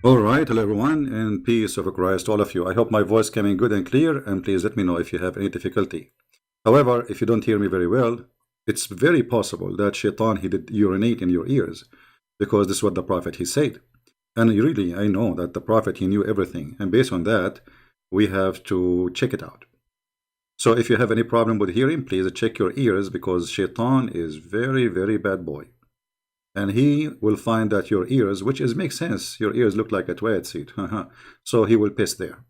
All right, hello everyone, and peace of Christ, all of you. I hope my voice coming good and clear, and please let me know if you have any difficulty. However, if you don't hear me very well, it's very possible that Shaitan he did urinate in your ears, because this is what the Prophet he said. And really, I know that the Prophet he knew everything, and based on that, we have to check it out. So if you have any problem with hearing, please check your ears, because Shaitan is very, very bad boy. And he will find that your ears, which is makes sense, your ears look like a toilet seat. So he will piss there.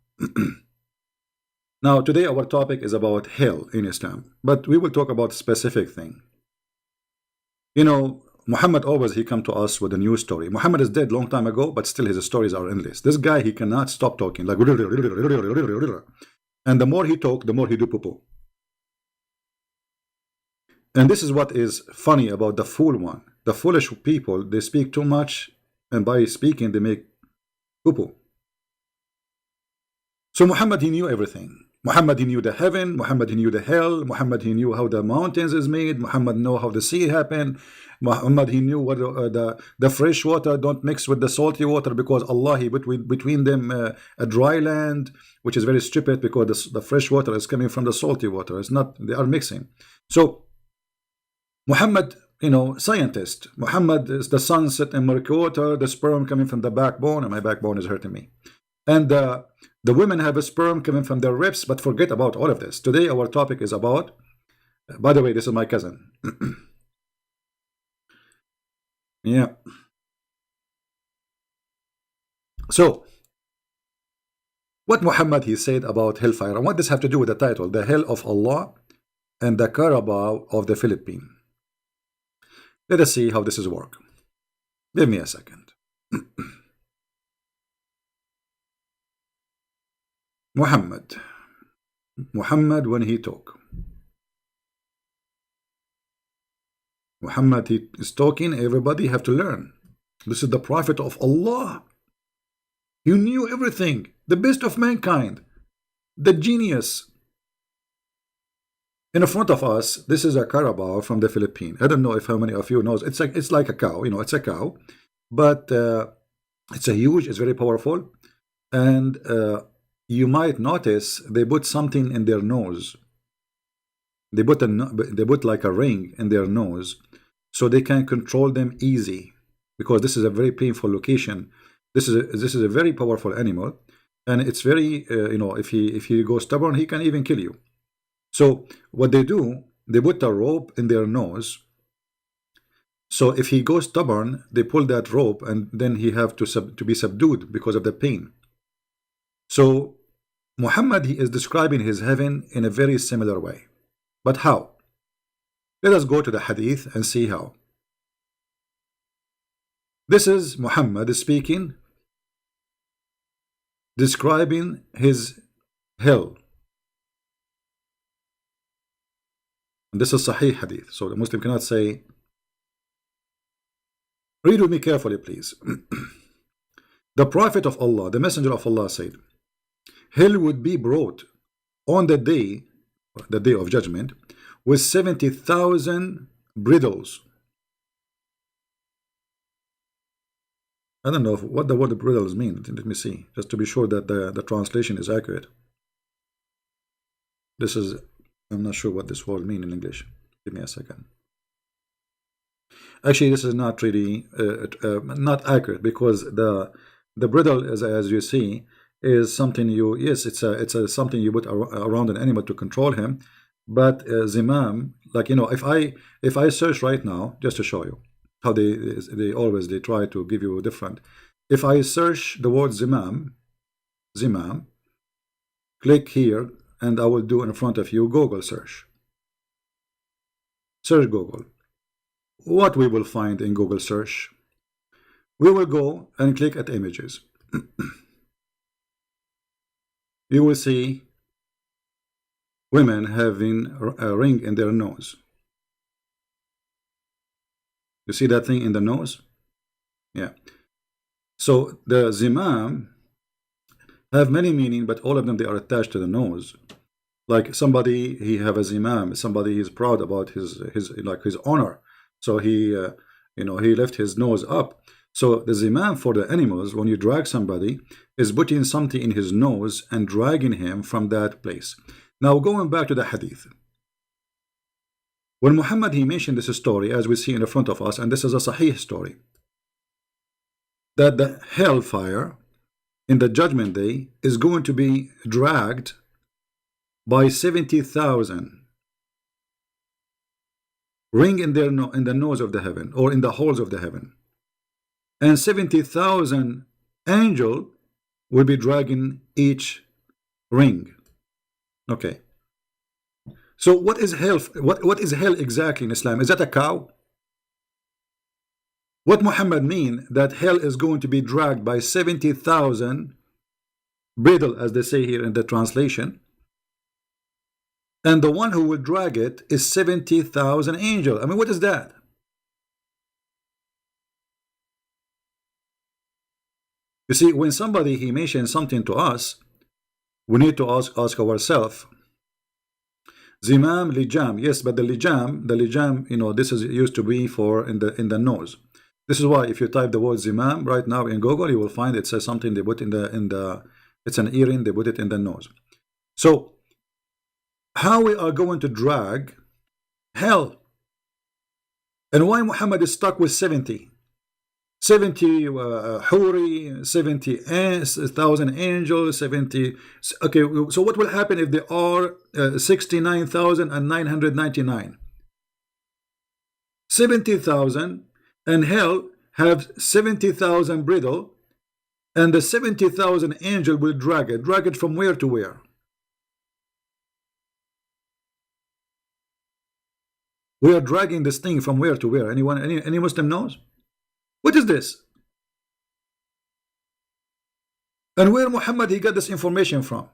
Now, today our topic is about hell in Islam, but we will talk about a specific thing. You know, Muhammad always he come to us with a new story. Muhammad is dead long time ago, but still his stories are endless. This guy he cannot stop talking like, and the more he talk, the more he do poo-poo. And this is what is funny about the fool one. The foolish people, they speak too much, and by speaking, they make poo-poo. So Muhammad, he knew everything. Muhammad, he knew the heaven. Muhammad, he knew the hell. Muhammad, he knew how the mountains is made. Muhammad know how the sea happened. Muhammad, he knew what the fresh water don't mix with the salty water, because Allah, he put between them a dry land, which is very stupid, because the fresh water is coming from the salty water. It's not, they are mixing. So Muhammad, you know, scientist. Muhammad is the sunset in murky water, the sperm coming from the backbone, and my backbone is hurting me. And the women have a sperm coming from their ribs, but forget about all of this. Today our topic is about, by the way, this is my cousin. Yeah. So, what Muhammad he said about hellfire, and what does have to do with the title, the hell of Allah and the Carabao of the Philippines? Let us see how this is work. Give me a second. Muhammad when he talk, Muhammad he is talking, everybody have to learn. This is the Prophet of Allah. He knew everything, the best of mankind, the genius. In front of us, this is a Carabao from the Philippines. I don't know if how many of you knows. It's like a cow, you know, it's a cow, but it's a huge, it's very powerful, and you might notice they put something in their nose. They put like a ring in their nose, so they can control them easy, because this is a very painful location. This is a very powerful animal, and it's very you know, if he goes stubborn, he can even kill you. So what they do, they put a rope in their nose. So if he goes stubborn, they pull that rope, and then he have to be subdued because of the pain. So Muhammad he is describing his heaven in a very similar way. But how? Let us go to the hadith and see how. This is Muhammad speaking, describing his hell. And this is Sahih hadith, so the Muslim cannot say. Read with me carefully, please. The Prophet of Allah, the Messenger of Allah said, hell would be brought on the day of judgment, with 70,000 bridles. I don't know what the word bridles mean. Let me see, just to be sure that the translation is accurate. This is, I'm not sure what this word mean in English. Give me a second. Actually, this is not really not accurate, because the bridle, as you see, is something you, yes, it's a something you put around an animal to control him. But zimam, like, you know, if I search right now, just to show you how they always try to give you different. If I search the word zimam, click here, and I will do in front of you Google search. Search Google. What we will find in Google search? We will go and click at images. You will see women having a ring in their nose. You see that thing in the nose? Yeah. So the zimam have many meaning, but all of them, they are attached to the nose. Like somebody, he have a zimam, somebody is proud about his honor, so he you know, he left his nose up. So the zimam for the animals, when you drag somebody, is putting something in his nose and dragging him from that place. Now going back to the hadith. When Muhammad he mentioned this story, as we see in the front of us, and this is a Sahih story, that the hellfire in the judgment day is going to be dragged by 70,000 ring in their in the nose of the heaven, or in the holes of the heaven, and 70,000 angel will be dragging each ring. Okay, so what is hell? What is hell exactly in Islam? Is that a cow? What Muhammad mean that hell is going to be dragged by 70,000 bridle, as they say here in the translation, and the one who will drag it is 70,000 angel? I mean, what is that? You see, when somebody he mentions something to us, we need to ask ourselves, zimam, lijam, yes, but the lijam, you know, this is used to be for in the nose. This is why if you type the word zimam right now in Google, you will find it says something they put in the it's an earring, they put it in the nose. So how we are going to drag hell, and why Muhammad is stuck with 70 huri, 70,000 angels, 70. Okay, so what will happen if there are 69,999? 70,000, and hell have 70,000 bridle, and the 70,000 angel will drag it from where to where? We are dragging this thing from where to where? Anyone, any Muslim knows? What is this? And where Muhammad he got this information from?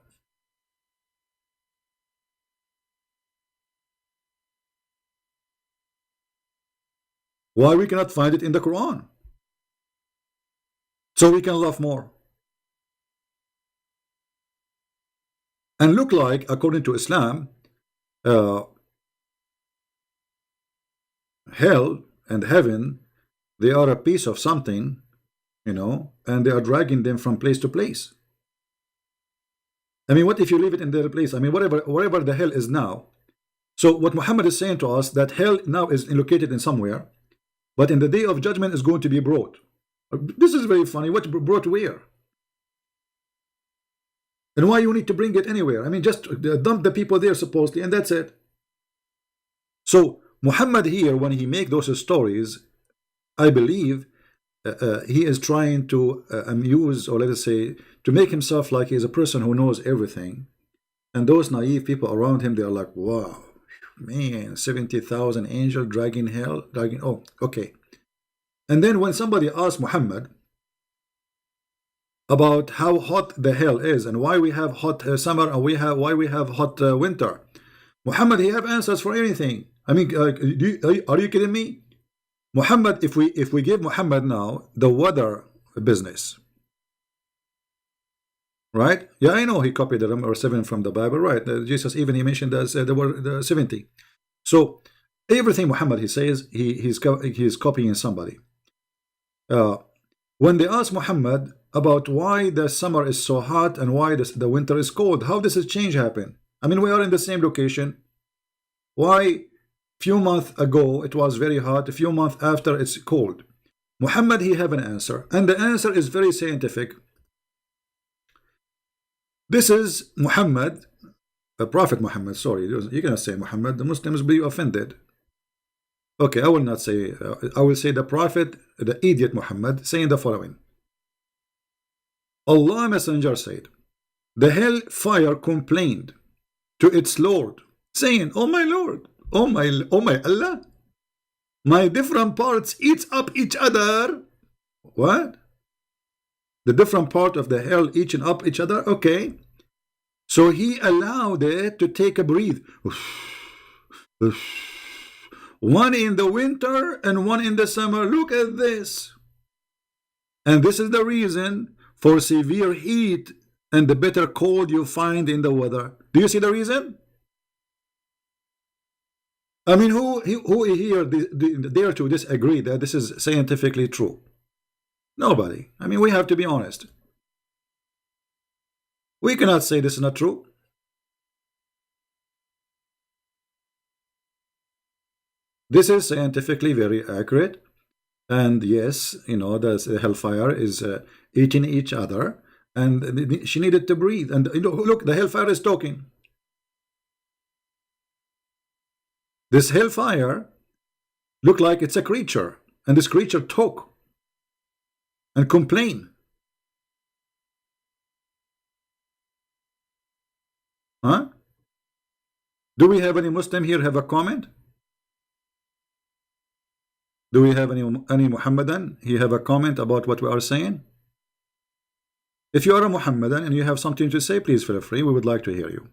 Why we cannot find it in the Quran? So we can love more. And look like, according to Islam, hell and heaven, they are a piece of something, you know, and they are dragging them from place to place. I mean, what if you leave it in their place? I mean, wherever the hell is now. So what Muhammad is saying to us, that hell now is located in somewhere, but in the day of judgment is going to be brought. This is very funny. What brought where? And why you need to bring it anywhere? I mean, just dump the people there supposedly, and that's it. So Muhammad here, when he make those stories, I believe he is trying to amuse, or let us say, to make himself like he is a person who knows everything. And those naive people around him, they are like, wow, man, 70,000 angel dragging hell, dragging, oh, okay. And then when somebody asks Muhammad about how hot the hell is and why we have hot summer and why we have hot winter, Muhammad, he have answers for anything. I mean, are you kidding me? Muhammad, if we give Muhammad now the weather business, right? Yeah, I know he copied the number 7 from the Bible, right? Jesus even he mentioned the word 70. So everything Muhammad he says he's copying somebody. When they ask Muhammad about why the summer is so hot and why the winter is cold, how does this change happen? I mean, we are in the same location. Why few months ago it was very hot, a few months after it's cold? Muhammad he have an answer, and the answer is very scientific. This is Muhammad, Prophet Muhammad, sorry, you cannot say Muhammad, the Muslims be offended. Okay, I will not say, I will say the Prophet, the idiot Muhammad, saying the following. Allah Messenger said, the hell fire complained to its Lord, saying, oh my Lord, oh my Allah, my different parts eats up each other. What? The different part of the hell eating up each other? Okay. So he allowed it to take a breathe. One in the winter and one in the summer. Look at this. And this is the reason for severe heat and the bitter cold you find in the weather. Do you see the reason? I mean, who here dare to disagree that this is scientifically true? Nobody. I mean, we have to be honest. We cannot say this is not true. This is scientifically very accurate. And yes, you know, the hellfire is eating each other, and she needed to breathe. And you know, look, the hellfire is talking. This hellfire look like it's a creature, and this creature talk and complain. Huh? Do we have any Muslim here have a comment? Do we have any Muhammadan? He have a comment about what we are saying? If you are a Muhammadan and you have something to say, please feel free. We would like to hear you.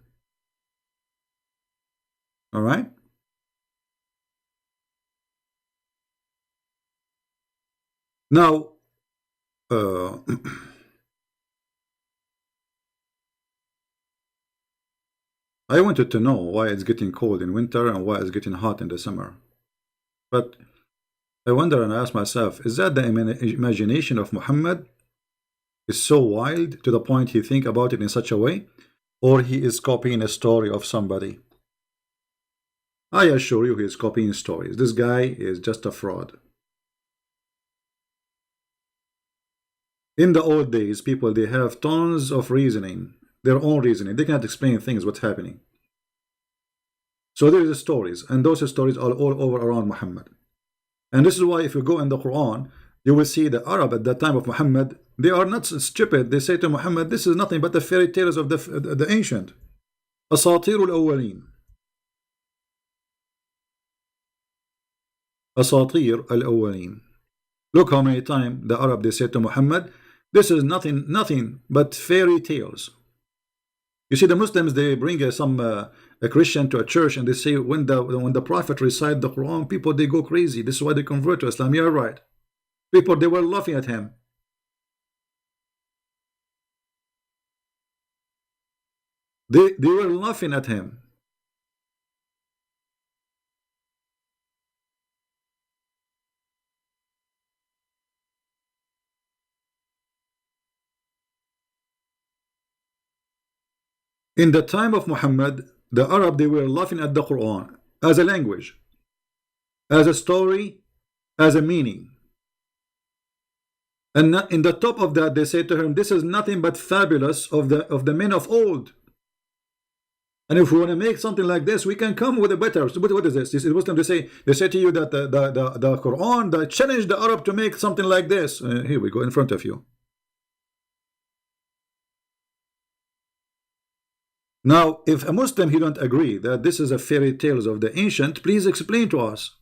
All right. Now, I wanted to know why it's getting cold in winter and why it's getting hot in the summer. But I wonder and ask myself, is that the imagination of Muhammad is so wild to the point he think about it in such a way, or he is copying a story of somebody? I assure you he is copying stories. This guy is just a fraud. In the old days, people, they have tons of reasoning, their own reasoning. They cannot explain things, what's happening. So there is stories, and those stories are all over around Muhammad. And this is why if you go in the Quran, you will see the Arab at that time of Muhammad, they are not stupid. They say to Muhammad, this is nothing but the fairy tales of the ancient. Asatir al-awwaleen. Asatir al-awwaleen. Look how many times the Arab, they say to Muhammad, this is nothing but fairy tales. You see, the Muslims, they bring a Christian to a church and they say when the Prophet recite the Quran, people, they go crazy. This is why they convert to Islam. You're right. People, they were laughing at him. They were laughing at him. In the time of Muhammad, the Arab, they were laughing at the Quran as a language, as a story, as a meaning. And in the top of that, they say to him, this is nothing but fabulous of the men of old. And if we want to make something like this, we can come with a better. What is this? This is Muslim. They say to you that the Quran, that challenge the Arab to make something like this. Here we go in front of you. Now, if a Muslim, he don't agree that this is a fairy tales of the ancient, please explain to us.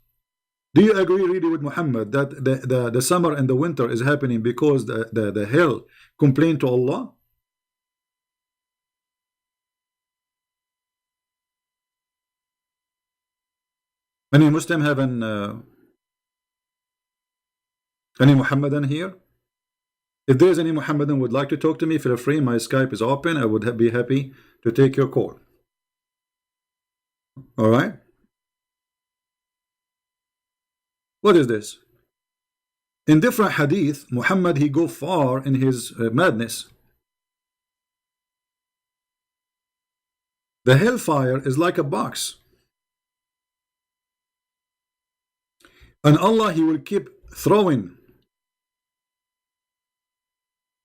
Do you agree really with Muhammad that the summer and the winter is happening because the hell complained to Allah? Any Muslim have any Muhammadan here? If there is any Muhammadan would like to talk to me, feel free. My Skype is open. I would be happy to take your call. All right. What is this? In different hadith, Muhammad, he go far in his madness. The hellfire is like a box. And Allah, he will keep throwing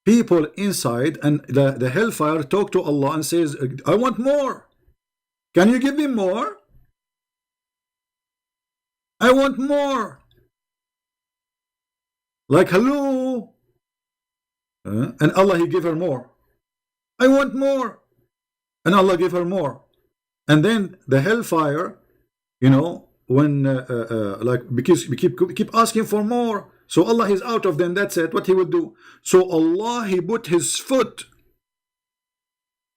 people inside, and the hellfire talk to Allah and says, I want more. Can you give me more? I want more. Like, hello. And Allah, he give her more. I want more. And Allah give her more. And then the hellfire, you know, when like, because we keep asking for more, so Allah is out of them. That's it. What he will do? So Allah, he put his foot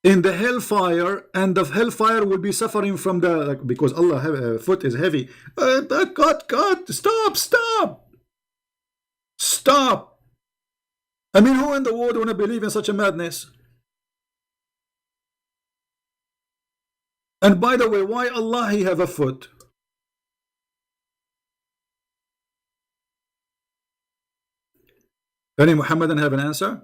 in the hellfire, and the hellfire will be suffering from the, like, because Allah foot is heavy. God, stop. I mean, who in the world want to believe in such a madness? And by the way, why Allah he have a foot? Any Muhammadan have an answer?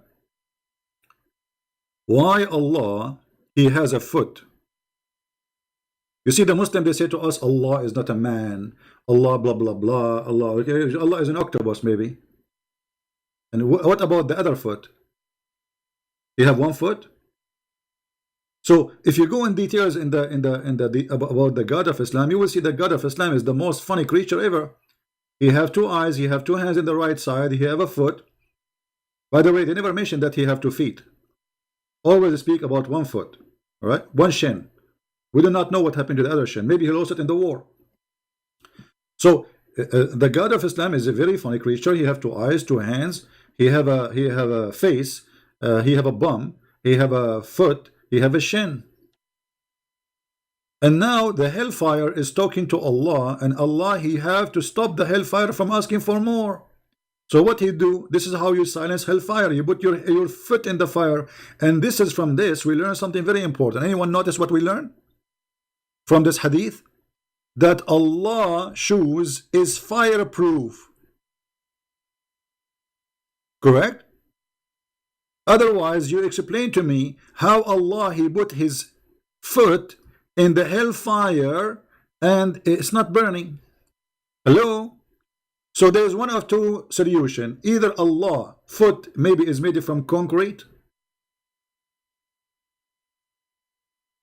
Why Allah, He has a foot? You see, the Muslim, they say to us, Allah is not a man. Allah, blah, blah, blah. Allah, okay, Allah is an octopus, maybe. And what about the other foot? You have one foot? So if you go in details about the God of Islam, you will see the God of Islam is the most funny creature ever. He have two eyes, he have two hands in the right side, he have a foot. By the way, they never mention that he have 2 feet. Always speak about 1 foot, all right? 1 shin. We do not know what happened to the other shin. Maybe he lost it in the war. So the God of Islam is a very funny creature. He have 2 eyes, 2 hands. He have a face. He have a bum. He have a foot. He have a shin. And now the hellfire is talking to Allah, and Allah, He have to stop the hellfire from asking for more. So what He do? This is how you silence hellfire. You put your foot in the fire. And this is from this we learn something very important. Anyone notice what we learn from this hadith? That Allah shoes is fireproof. Correct? Otherwise, you explain to me how Allah, He put His foot in the hellfire and it's not burning. Hello? So there's one of 2 solutions. Either Allah foot maybe is made from concrete.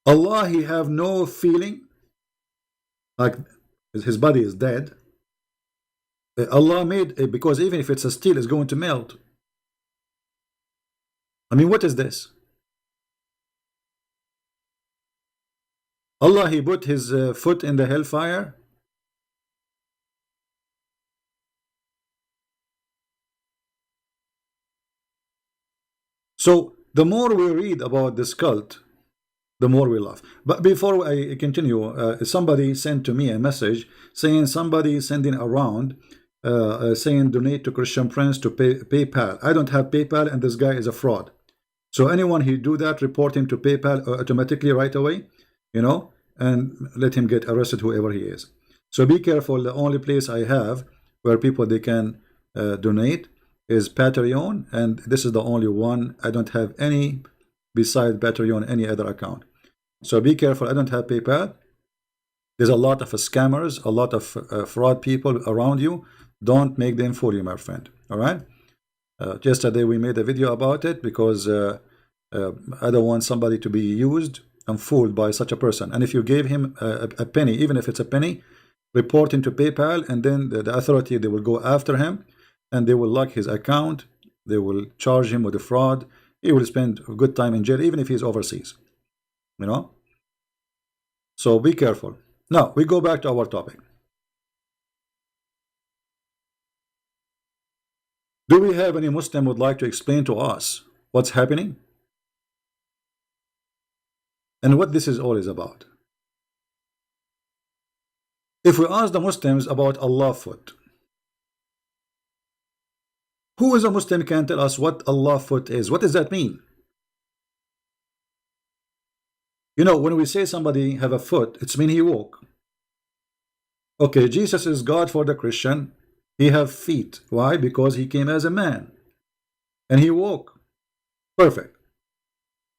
Allah, He have no feeling, like His body is dead. Allah made it because even if it's a steel, it's going to melt. I mean, what is this? Allah, He put His foot in the hellfire. So the more we read about this cult, the more we laugh. But before I continue, somebody sent to me a message saying somebody is sending around saying donate to Christian Prince to PayPal. I don't have PayPal, and this guy is a fraud. So anyone who do that, report him to PayPal automatically right away, you know, and let him get arrested, whoever he is. So be careful. The only place I have where people they can donate is Patreon, and this is the only one. I don't have any beside Patreon, any other account. So be careful. I don't have PayPal. There's a lot of scammers, a lot of fraud people around you. Don't make them fool you, my friend. All right. Yesterday we made a video about it because I don't want somebody to be used and fooled by such a person. And if you gave him a penny, even if it's a penny, report him to PayPal, and then the authority, they will go after him and they will lock his account. They will charge him with a fraud. He will spend a good time in jail, even if he's overseas, you know. So be careful. Now we go back to our topic. Do we have any Muslim would like to explain to us what's happening and what this is all is about? If we ask the Muslims about Allah foot, who is a Muslim can tell us what Allah foot is? What does that mean? You know, when we say somebody have a foot, it's mean he walk. Okay, Jesus is God for the Christian. He have feet. Why? Because he came as a man and he walk. Perfect.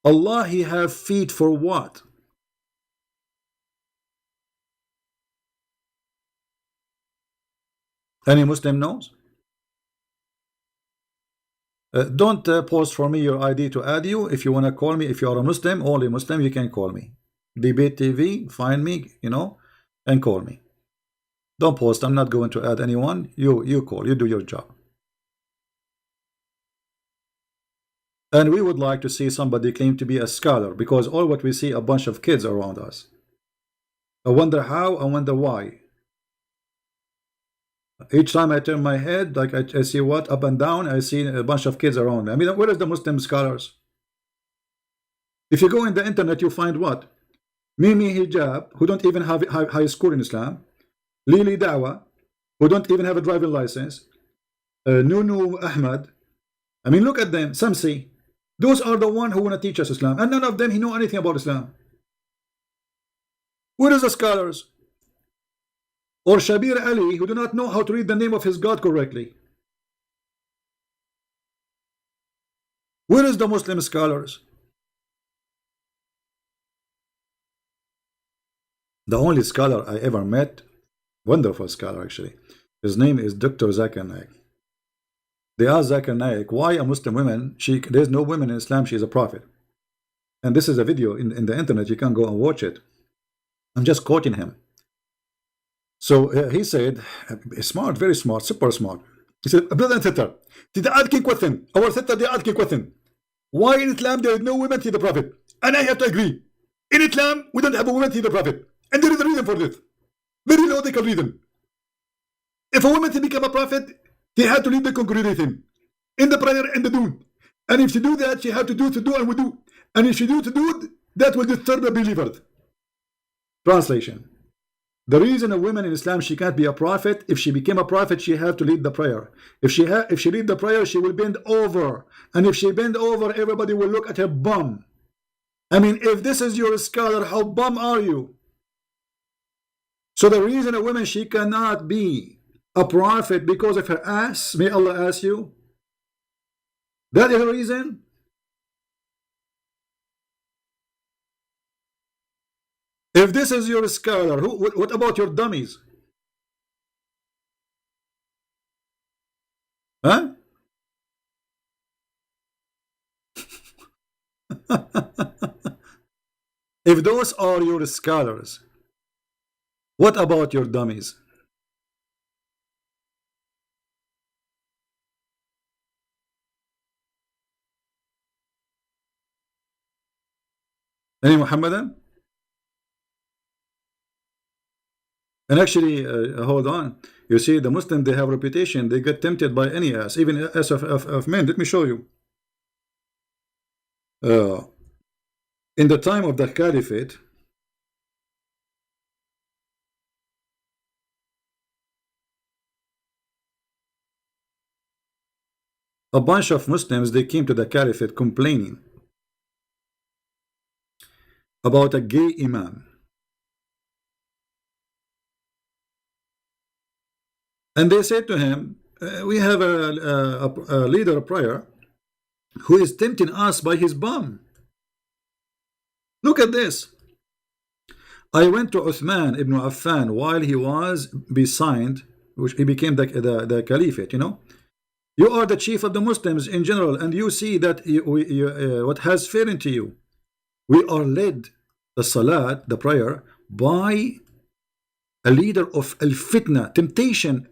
Allah, he have feet for what? Any Muslim knows? Don't post for me your ID to add you. If you want to call me, if you are a Muslim, only Muslim, you can call me. Debate TV, find me, you know, and call me. Don't post. I'm not going to add anyone. You call. You do your job. And we would like to see somebody claim to be a scholar, because all what we see a bunch of kids around us. I wonder how, I wonder why. Each time I turn my head, like I see what up and down, I see a bunch of kids around me. I mean, where is the Muslim scholars? If you go in the internet, you find what? Mimi Hijab, who don't even have high school in Islam. Lili Dawa, who don't even have a driving license. Nunu Ahmad. I mean, look at them. Samsi. Those are the one who want to teach us Islam, and none of them he know anything about Islam. Where is the scholars? Or Shabir Ali, who do not know how to read the name of his God correctly. Where is the Muslim scholars? The only scholar I ever met, wonderful scholar actually, his name is Dr. Zakir Naik. They asked Zakir Naik, why a Muslim woman, there's no women in Islam, she is a prophet. And this is a video in the internet, you can go and watch it. I'm just quoting him. So he said, smart, very smart, super smart. He said, brother and sister, the asking question, our sister, they asking question, why in Islam there is no women to the prophet? And I have to agree. In Islam, we don't have a woman to the prophet. And there is a reason for this. Very logical reason. If a woman to become a prophet, they had to lead the congregation in the prayer and the do. And if she do that, she had to do and we do. And if she do, that will disturb the believers. Translation. The reason a woman in Islam, she can't be a prophet, if she became a prophet, she have to lead the prayer. If she lead the prayer, she will bend over. And if she bend over, everybody will look at her bum. I mean, if this is your scholar, how bum are you? So the reason a woman, she cannot be a prophet because of her ass, may Allah ask you? That is the reason? If this is your scholar, what about your dummies? Huh? If those are your scholars, what about your dummies? Any Muhammadan? And actually, hold on. You see, the Muslims, they have reputation. They get tempted by any ass, even ass of men. Let me show you. In the time of the Caliphate, a bunch of Muslims, they came to the Caliphate complaining about a gay imam. And they said to him, we have a leader of prayer who is tempting us by his bum. Look at this. I went to Uthman ibn Affan while he was besigned, which he became the caliphate, you know. You are the chief of the Muslims in general, and you see that what has fallen to you. We are led, the salat, the prayer, by a leader of al-fitna, temptation.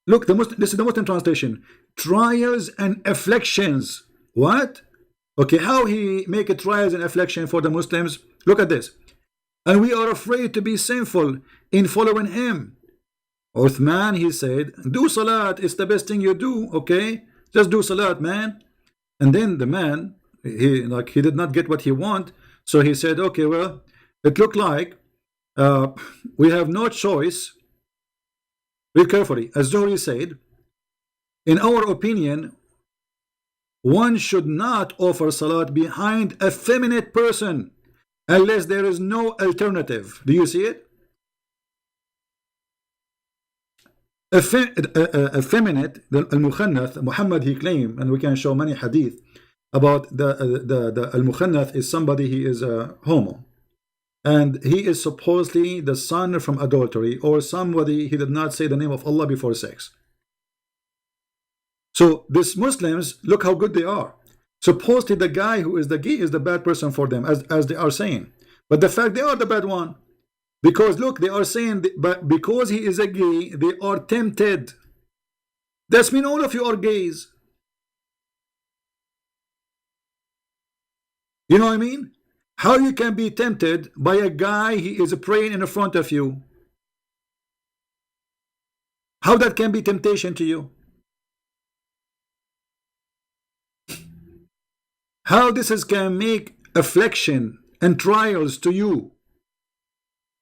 Look, this is the Muslim translation. Trials and afflictions. What? Okay, how he make a trials and affliction for the Muslims? Look at this. And we are afraid to be sinful in following him. Uthman, he said, do salat, it's the best thing you do, okay? Just do salat, man. And then the man, he did not get what he want, so he said, okay, well, it looked like we have no choice. Read carefully. As Zuhri said, in our opinion, one should not offer salat behind a feminine person unless there is no alternative. Do you see it? Effeminate, al-mukhannath, Muhammad, he claimed, and we can show many hadith about the al-mukhannath is somebody, he is a homo. And he is supposedly the son from adultery, or somebody, he did not say the name of Allah before sex. So these Muslims, look how good they are. Supposedly the guy who is the gay is the bad person for them, as they are saying. But the fact they are the bad one. Because look, they are saying, but because he is a gay, they are tempted. That's mean all of you are gays. You know what I mean? How you can be tempted by a guy he is praying in front of you? How that can be temptation to you? How this can make affliction and trials to you?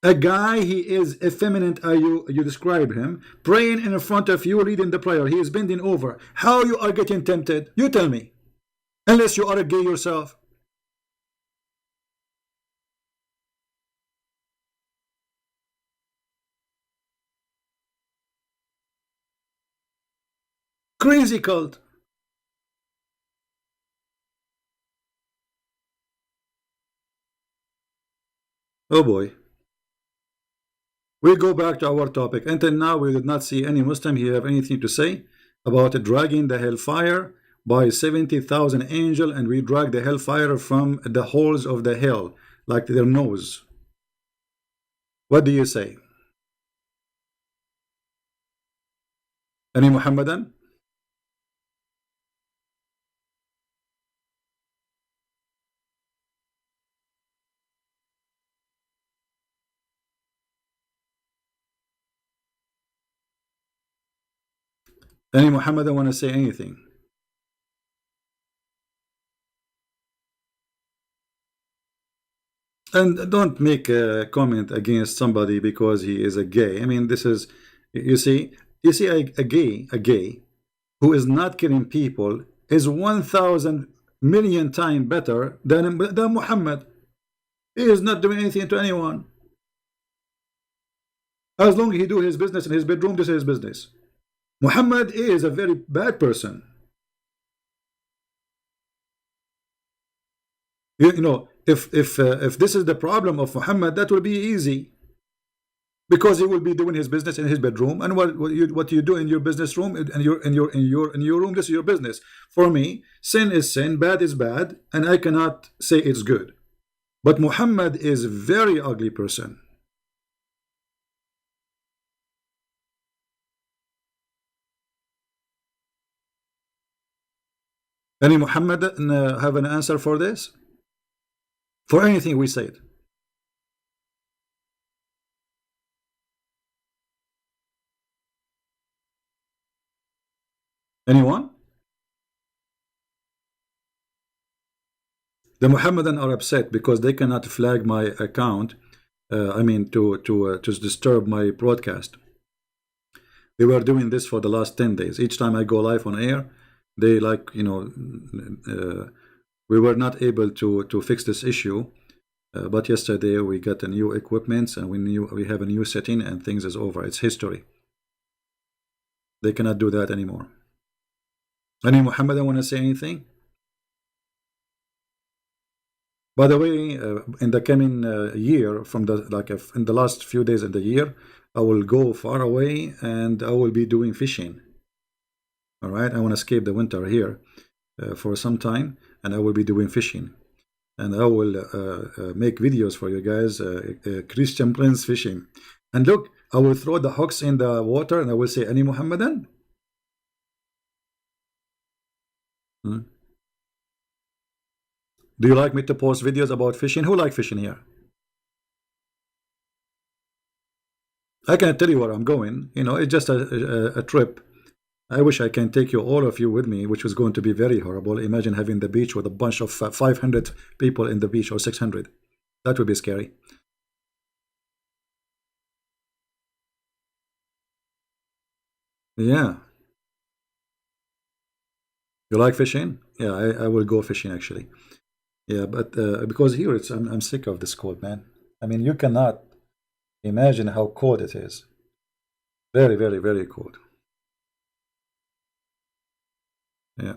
A guy, he is effeminate, you describe him, praying in front of you, reading the prayer. He is bending over. How you are getting tempted? You tell me. Unless you are a gay yourself. Crazy cult. Oh boy. We go back to our topic. Until now, we did not see any Muslim here have anything to say about dragging the hellfire by 70,000 angel, and we drag the hellfire from the holes of the hell, like their nose. What do you say? Any Muhammadan? Any Muhammadan want to say anything? And don't make a comment against somebody because he is a gay. I mean, this is, you see a gay who is not killing people is 1,000 million times better than Muhammad. He is not doing anything to anyone. As long as he do his business in his bedroom, this is his business. Muhammad is a very bad person. You know, if this is the problem of Muhammad, that will be easy, because he will be doing his business in his bedroom, and what you do in your business room and your room, this is your business. For me, sin is sin, bad is bad, and I cannot say it's good. But Muhammad is a very ugly person. Any Muhammadan have an answer for this? For anything we said? Anyone? The Muhammadan are upset because they cannot flag my account. I mean, to disturb my broadcast. They were doing this for the last 10 days. Each time I go live on air, they like, you know, we were not able to fix this issue. But yesterday we got a new equipment, and we have a new setting, and things is over. It's history. They cannot do that anymore. Any Muhammadan want to say anything? By the way, in the coming year, from the in the last few days in the year, I will go far away and I will be doing fishing. All right, I want to escape the winter here for some time, and I will be doing fishing, and I will make videos for you guys. Christian Prince fishing, and look, I will throw the hooks in the water, and I will say, "Any Muhammadan?" Hmm? Do you like me to post videos about fishing? Who like fishing here? I can tell you where I'm going. You know, it's just a trip. I wish I can take you, all of you, with me, which was going to be very horrible. Imagine having the beach with a bunch of 500 people in the beach, or 600. That would be scary. Yeah. You like fishing? Yeah, I will go fishing actually. Yeah, but because here I'm sick of this cold, man. I mean, you cannot imagine how cold it is. Very, very, very cold. Yeah.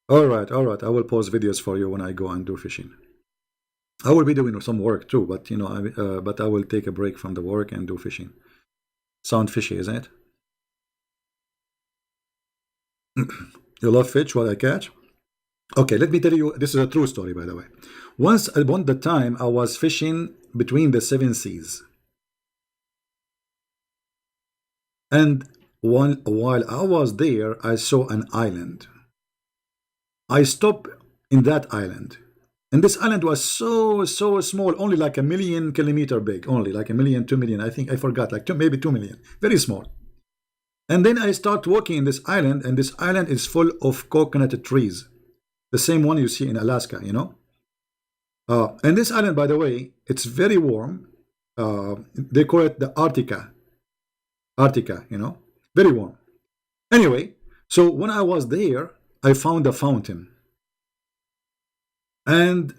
All right, all right. I will post videos for you when I go and do fishing. I will be doing some work too, but you know, but I will take a break from the work and do fishing. Sound fishy, isn't it? You love fish, what I catch? Okay, let me tell you, this is a true story, by the way. Once upon the time, I was fishing between the seven seas. And while I was there, I saw an island. I stopped in that island. And this island was so small, only like a million kilometer big, only like a million, 2 million. I think I forgot, like maybe 2 million, very small. And then I start walking in this island, and this island is full of coconut trees, the same one you see in Alaska, you know. And this island, by the way, it's very warm. They call it the Arctica, you know, very warm. Anyway, so when I was there, I found a fountain, and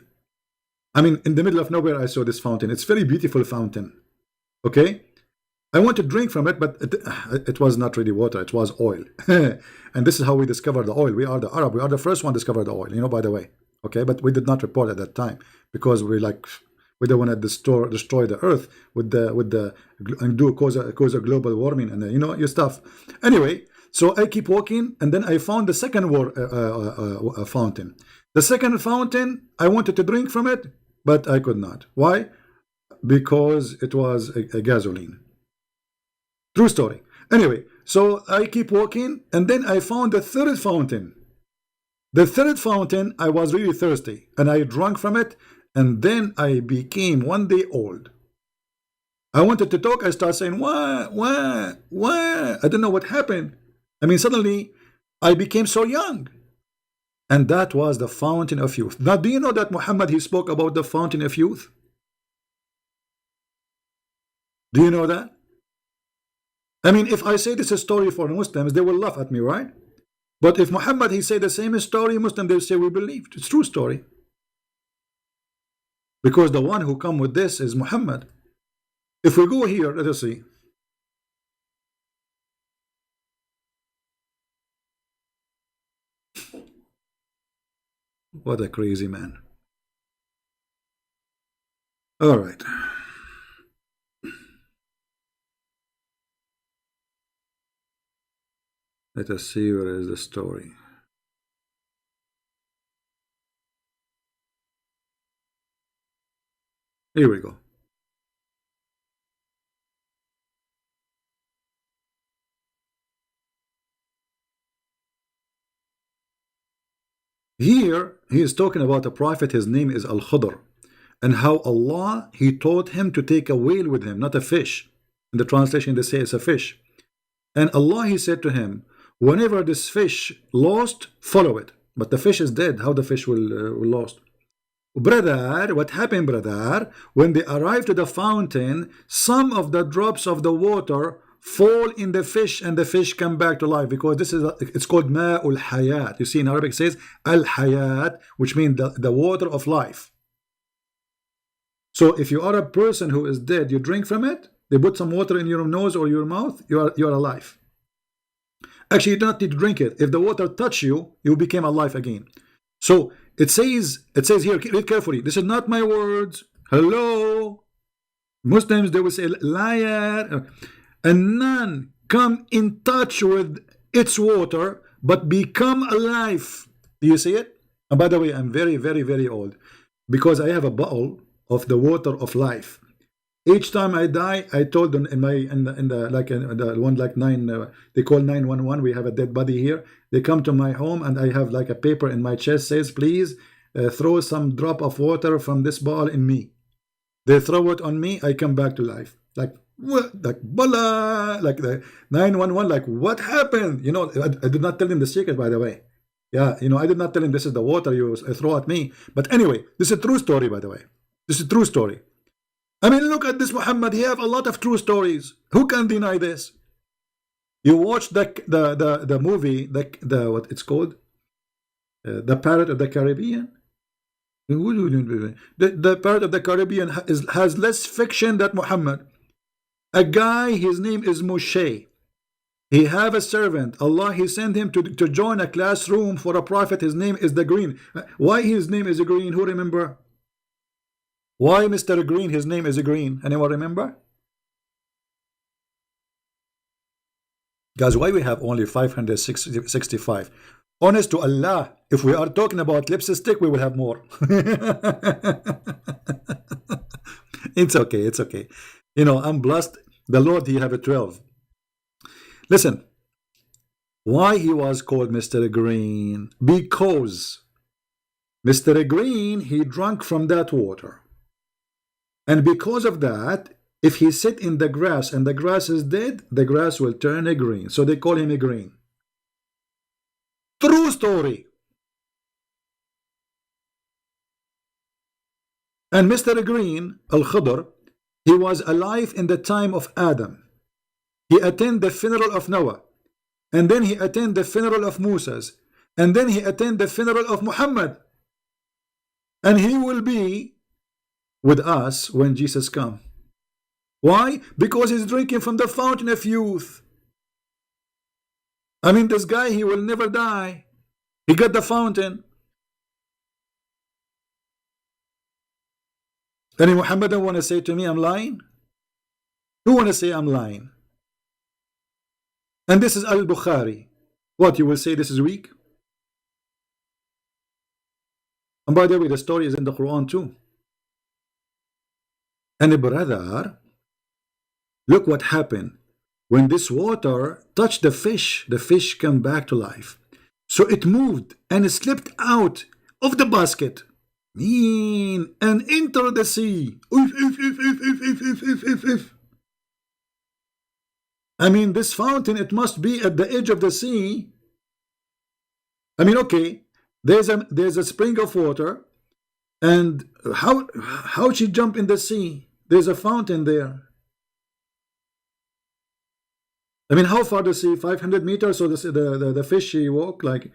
I mean, in the middle of nowhere, I saw this fountain. It's very beautiful fountain. Okay, I want to drink from it, but it was not really water. It was oil, and this is how we discovered the oil. We are the Arab. We are the first one to discover the oil. You know, by the way. Okay, but we did not report at that time because we don't want to destroy the earth with the and do cause a global warming and you know your stuff. Anyway, so I keep walking and then I found the second fountain. The second fountain, I wanted to drink from it, but I could not. Why? Because it was a gasoline. True story. Anyway, so I keep walking and then I found the third fountain. The third fountain, I was really thirsty and I drank from it, and then I became 1 day old. I wanted to talk. I started saying, what? I don't know what happened. I mean, suddenly I became so young. And that was the fountain of youth. Now, do you know that Muhammad, he spoke about the fountain of youth? Do you know that? I mean, if I say this is a story for Muslims, they will laugh at me, right? But if Muhammad, he said the same story, Muslims, they'll say we believed. It's true story. Because the one who come with this is Muhammad. If we go here, let us see. What a crazy man. All right. Let us see where is the story. Here we go. Here, he is talking about a prophet, his name is Al-Khudr, and how Allah, he taught him to take a whale with him, not a fish. In the translation, they say it's a fish. And Allah, he said to him, whenever this fish lost, follow it. But the fish is dead. How the fish will lost? Brother, what happened, brother? When they arrived to the fountain, some of the drops of the water fall in the fish and the fish come back to life, because this is it's called ma'ul hayat. You see, in Arabic it says al hayat, which means the water of life. So if you are a person who is dead, you drink from it, they put some water in your nose or your mouth, you are alive. Actually, you do not need to drink it. If the water touch you, you became alive again. So it says here, read carefully. This is not my words. Hello, Muslims, they will say liar. And none come in touch with its water but become alive. Do you see it? And by the way, I'm very, very, very old, because I have a bottle of the water of life. Each time I die, I told them in the one like nine, they call 911. We have a dead body here. They come to my home and I have like a paper in my chest says, please throw some drop of water from this bottle in me. They throw it on me. I come back to life. Like what? Like bala, like the 911. Like what happened? You know, I did not tell him the secret, by the way. Yeah, you know, I did not tell him this is the water you throw at me. But anyway, this is a true story, by the way. This is a true story. I mean, look at this Muhammad. He have a lot of true stories. Who can deny this? You watch the movie, the what it's called, the Pirate of the Caribbean. The Pirate of the Caribbean has less fiction than Muhammad. A guy, his name is Moshe. He have a servant. Allah, he sent him to join a classroom for a prophet. His name is the Green. Why his name is Green? Who remember? Why Mr. Green, his name is Green? Anyone remember? Guys, why we have only 565? Honest to Allah, if we are talking about lipstick, we will have more. It's okay, it's okay. You know, I'm blessed. The Lord, he have a 12. Listen, why he was called Mr. Green? Because Mr. Green, he drank from that water. And because of that, if he sit in the grass and the grass is dead, the grass will turn a green. So they call him a green. True story. And Mr. Green, Al-Khudr, he was alive in the time of Adam. He attended the funeral of Noah. And then he attended the funeral of Moses. And then he attended the funeral of Muhammad. And he will be with us when Jesus comes. Why? Because he's drinking from the fountain of youth. I mean, this guy, he will never die. He got the fountain. Any Muhammadan want to say to me I'm lying? Who want to say I'm lying? And this is Al-Bukhari. What, you will say this is weak? And by the way, the story is in the Quran too. And brother, look what happened. When this water touched the fish came back to life. So it moved and it slipped out of the basket. And entered the sea. I mean, this fountain, it must be at the edge of the sea. I mean, okay, there's a spring of water, and how she jump in the sea? There's a fountain there. I mean, how far the sea? 500 meters. So the fish she walk like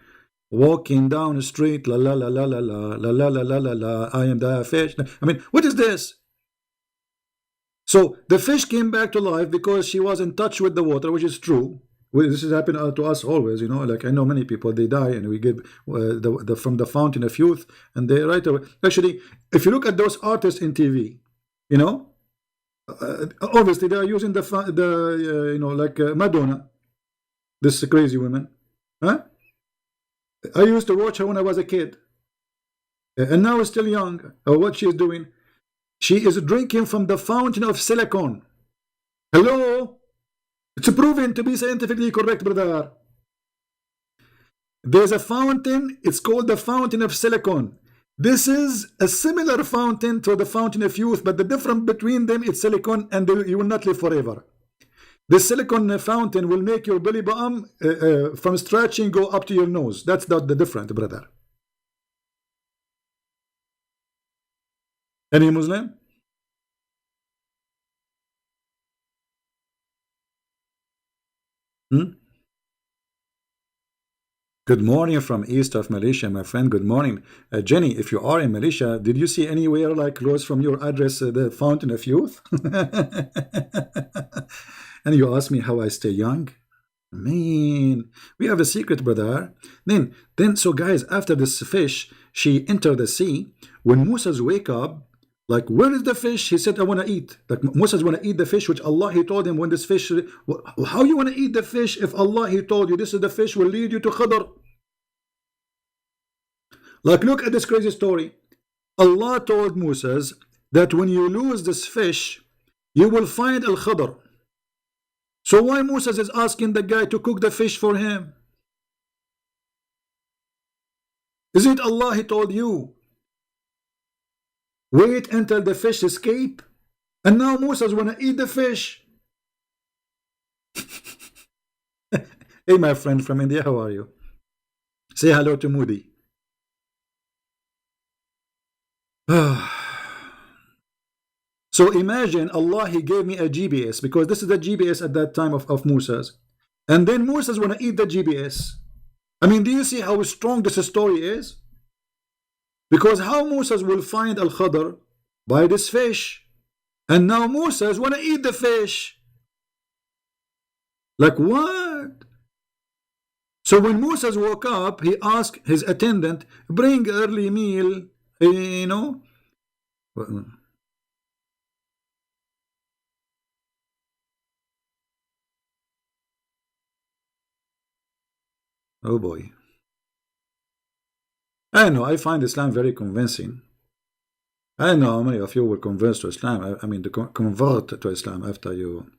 walking down the street. La la la la la la la la la la la la. I am the fish. I mean, what is this? So the fish came back to life because she was in touch with the water, which is true. This has happened to us always, you know. Like I know many people, they die and we get from the fountain of youth, and they right away. Actually, if you look at those artists in TV, you know, obviously they are using you know, like Madonna, this crazy woman, huh? I used to watch her when I was a kid, and now still young. What she is doing? She is drinking from the fountain of silicon. Hello? It's proven to be scientifically correct, brother. There's a fountain, it's called the fountain of silicon. This is a similar fountain to the fountain of youth, but the difference between them is silicon, and you will not live forever. The silicon fountain will make your belly button from stretching go up to your nose. That's not the difference, brother. Any Muslim? Hmm? Good morning from east of Malaysia, my friend. Good morning. Jenny, if you are in Malaysia, did you see anywhere like close from your address the fountain of youth? And you ask me how I stay young? Man, we have a secret, brother. Then, so guys, after this fish, she entered the sea. When Moses wake up, like, where is the fish? He said, I want to eat. Like, Moses want to eat the fish, which Allah, he told him when this fish, how you want to eat the fish if Allah, he told you, this is the fish will lead you to Khadr. Like, look at this crazy story. Allah told Moses that when you lose this fish, you will find Al-Khadr. So why Moses is asking the guy to cook the fish for him? Isn't Allah, he told you, wait until the fish escape? And now Moses want to eat the fish. Hey, my friend from India, how are you? Say hello to Moody. So imagine Allah, he gave me a GPS, because this is the GPS at that time of Moses. And then Moses want to eat the GPS. I mean, do you see how strong this story is? Because how Moses will find Al-Khadr? By this fish. And now Moses want to eat the fish. Like what? So when Moses woke up, he asked his attendant, bring early meal, you know. Oh boy. I know, I find Islam very convincing. I don't know how many of you were convinced to Islam. I mean, to convert to Islam after you.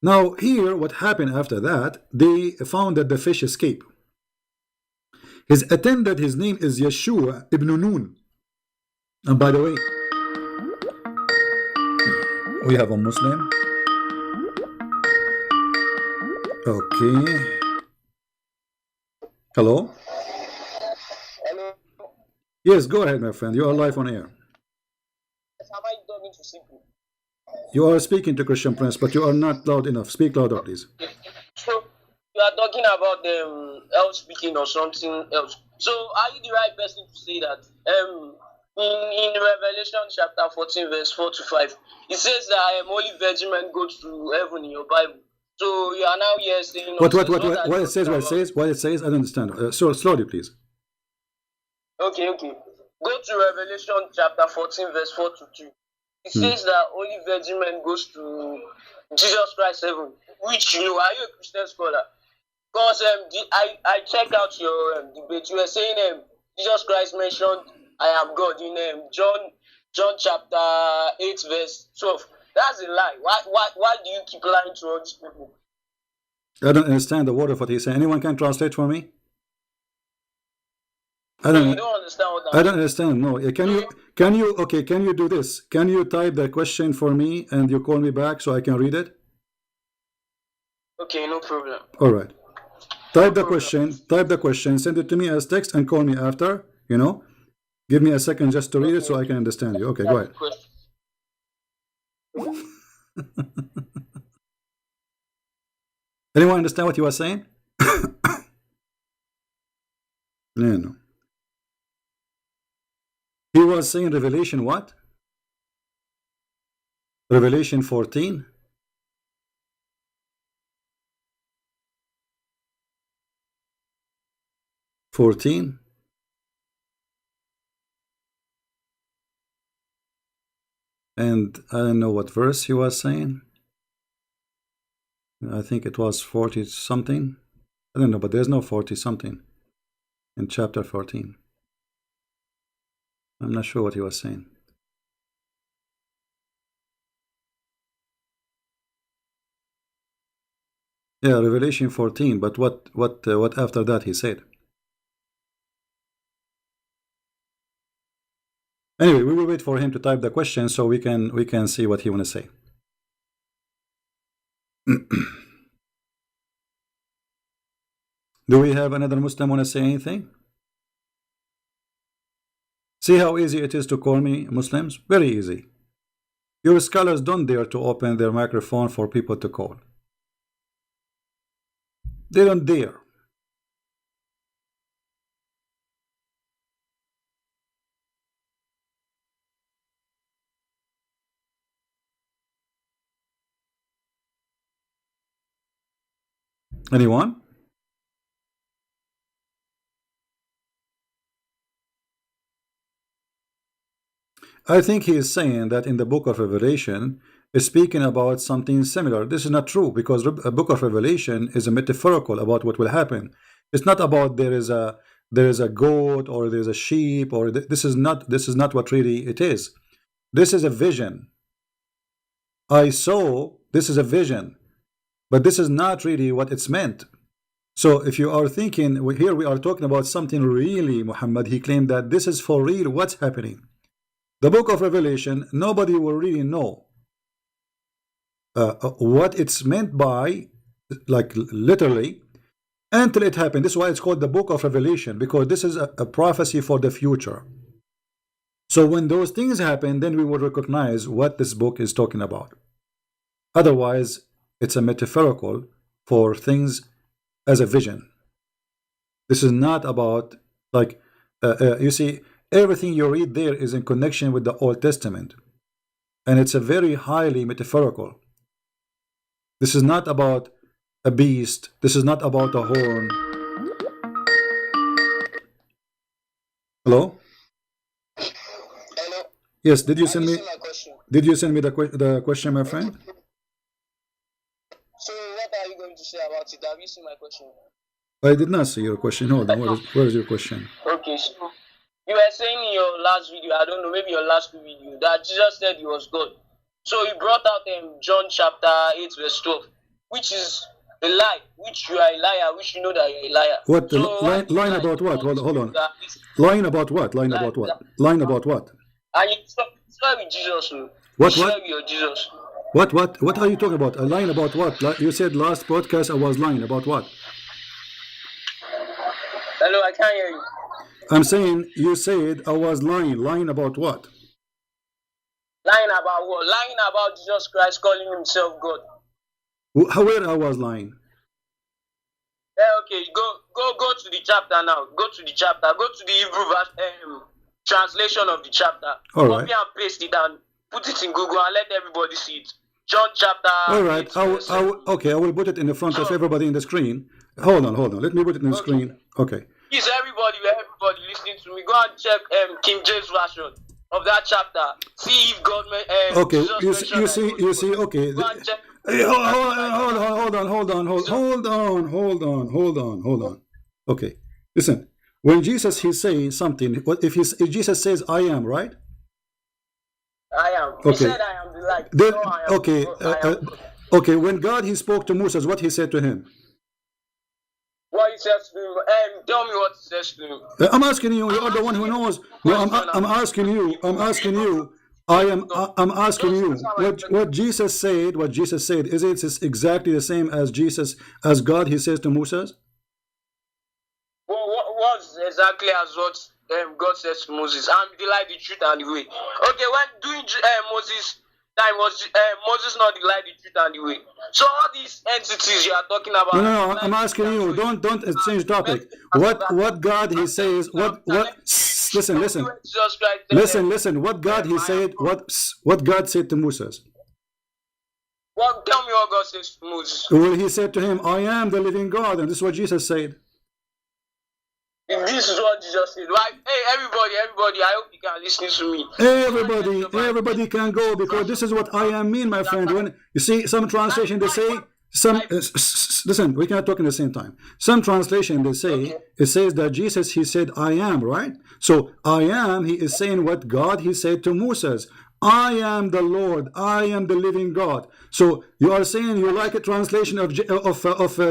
Now, here, what happened after that, they found that the fish escaped. His attendant, his name is Yeshua ibn Nun. And by the way, we have a Muslim. Okay. Hello? Hello. Yes, go ahead, my friend. You are live on air. Have I done it to simple? You are speaking to Christian Prince, but you are not loud enough. Speak louder, please. So you are talking about else speaking or something else. So are you the right person to say that? In Revelation chapter 14, verse 4 to 5, it says that only virgin men go to heaven in your Bible. So you are now here saying What it says? What it says? I don't understand. So slowly, please. Okay. Go to Revelation chapter 14, verse 4 to 2. It Hmm. says that Holy Virgin Man goes to Jesus Christ heaven, which are you a Christian scholar? Because I check out your debate. You were saying Jesus Christ mentioned I am God in John chapter 8, verse 12. That's a lie. Why do you keep lying to all these people? I don't understand the word of what he's saying. Anyone can translate for me? I So you don't. don't understand what I I'm don't saying. understand. No. Can So you? Can you? Okay. Can you do this? Can you type the question for me and you call me back so I can read it? okay, no problem. All right. No Type the problem. question. Type the question. Send it to me as text and call me after. Give me a second just to read it Okay, so I okay. can understand you. Okay. Go That's the ahead. question. Anyone understand what you are saying? No. No. He was saying Revelation what? Revelation 14. 14. And I don't know what verse he was saying. I think it was 40 something. I don't know, but there's no 40 something in chapter 14. I'm not sure what he was saying. Yeah, Revelation 14, but what after that he said? Anyway, we will wait for him to type the question so we can see what he want to say. Do we have another Muslim want to say anything? See how easy it is to call me Muslims? Very easy. Your scholars don't dare to open their microphone for people to call. They don't dare. Anyone? I think he is saying that in the book of Revelation is speaking about something similar. This is not true because a book of Revelation is a metaphorical about what will happen. It's not about there is a goat or there's a sheep or this is not what really it is. This is a vision. I saw this is a vision, but this is not really what it's meant. So if you are thinking here we are talking about something really, Muhammad, he claimed that this is for real what's happening. The book of Revelation, nobody will really know what it's meant by, like literally, until it happened. This is why it's called the book of Revelation, because this is a prophecy for the future. So when those things happen, then we will recognize what this book is talking about. Otherwise, it's a metaphorical for things as a vision. This is not about, like, you see, everything you read there is in connection with the Old Testament. And it's a very highly metaphorical. This is not about a beast. This is not about a horn. Hello? Hello. Yes, did you Have send you me seen my question? did you send me the question, my friend? So what are you going to say about it? Have you seen my question? I did not see your question. Hold on. Where is your question? Okay, so you were saying in your last video, I don't know, maybe your last video, that Jesus said he was God. So you brought out John chapter 8, verse 12, which is a lie, which you are a liar, which you know that you're a liar. What So why do you line lie about to what? all these Hold people on. that listen? Line about what? Line Lie, about what? that, Line about what? and you swear with Jesus, you What? swear with your Jesus. What are you talking about? A line about what? You said last podcast I was lying about what? Hello, I can't hear you. I'm saying you said I was lying. Lying about what? Lying about what? Lying about Jesus Christ calling himself God. Where I was lying? Okay, go to the chapter now. Go to the chapter. Go to the Hebrew verse, translation of the chapter. All right. Copy and paste it and put it in Google and let everybody see it. John chapter All right. 8, verse 7. Okay, I will put it in the front of So, everybody in the screen. Hold on. Let me put it in the okay. screen. Okay. Please, everybody listening to me, go and check King James version of that chapter. See if God, Okay, Jesus mentioned that he was you see, God. okay. Go and check. Hey, hold on. Okay, listen. When Jesus he's saying something, what if Jesus says I am, right? I am. He Okay. said, I am the light. Then So I am. okay, I am. okay. When God he spoke to Moses, what he said to him? What he says to him. Tell me what he says to him. I'm asking you. You are the one who knows. No, I'm asking you. I'm asking you. I'm asking you. What Jesus said. What Jesus said is it exactly the same as as God? He says to Moses. Well, what exactly as what God says to Moses? I'm the light, the truth, and the way. Okay, when doing Moses time was Moses not the light, the truth, and the way. So all these entities you are talking about. No. I'm asking you. Don't change topic. What God he says. Listen. Listen. What God he said. What God said to Moses. Well, tell me what God says to Moses. Well, he said to him, I am the living God, and this is what Jesus said. This is what Jesus said. Right? Hey, everybody, I hope you can listen to me. Everybody can go, because this is what I am mean, my friend. When you see some translation, they say listen, we cannot talk in the same time. Some translation they say it says that Jesus he said I am, right? So I am, he is saying what God he said to Moses. I am the Lord. I am the living God. So you are saying you like a translation of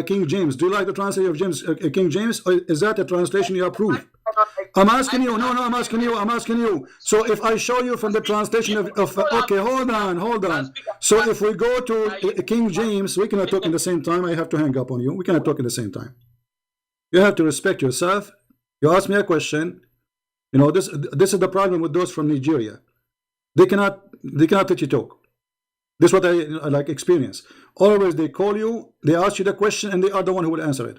King James. Do you like the translation of King James? Or is that a translation you approve? I'm asking you. No, I'm asking you. So if I show you from the translation of okay, hold on. So if we go to King James, we cannot talk in the same time. I have to hang up on you. We cannot talk in the same time. You have to respect yourself. You ask me a question. You know this is the problem with those from Nigeria. They cannot let you talk. This is what I like experience. Always they call you, they ask you the question, and they are the one who will answer it.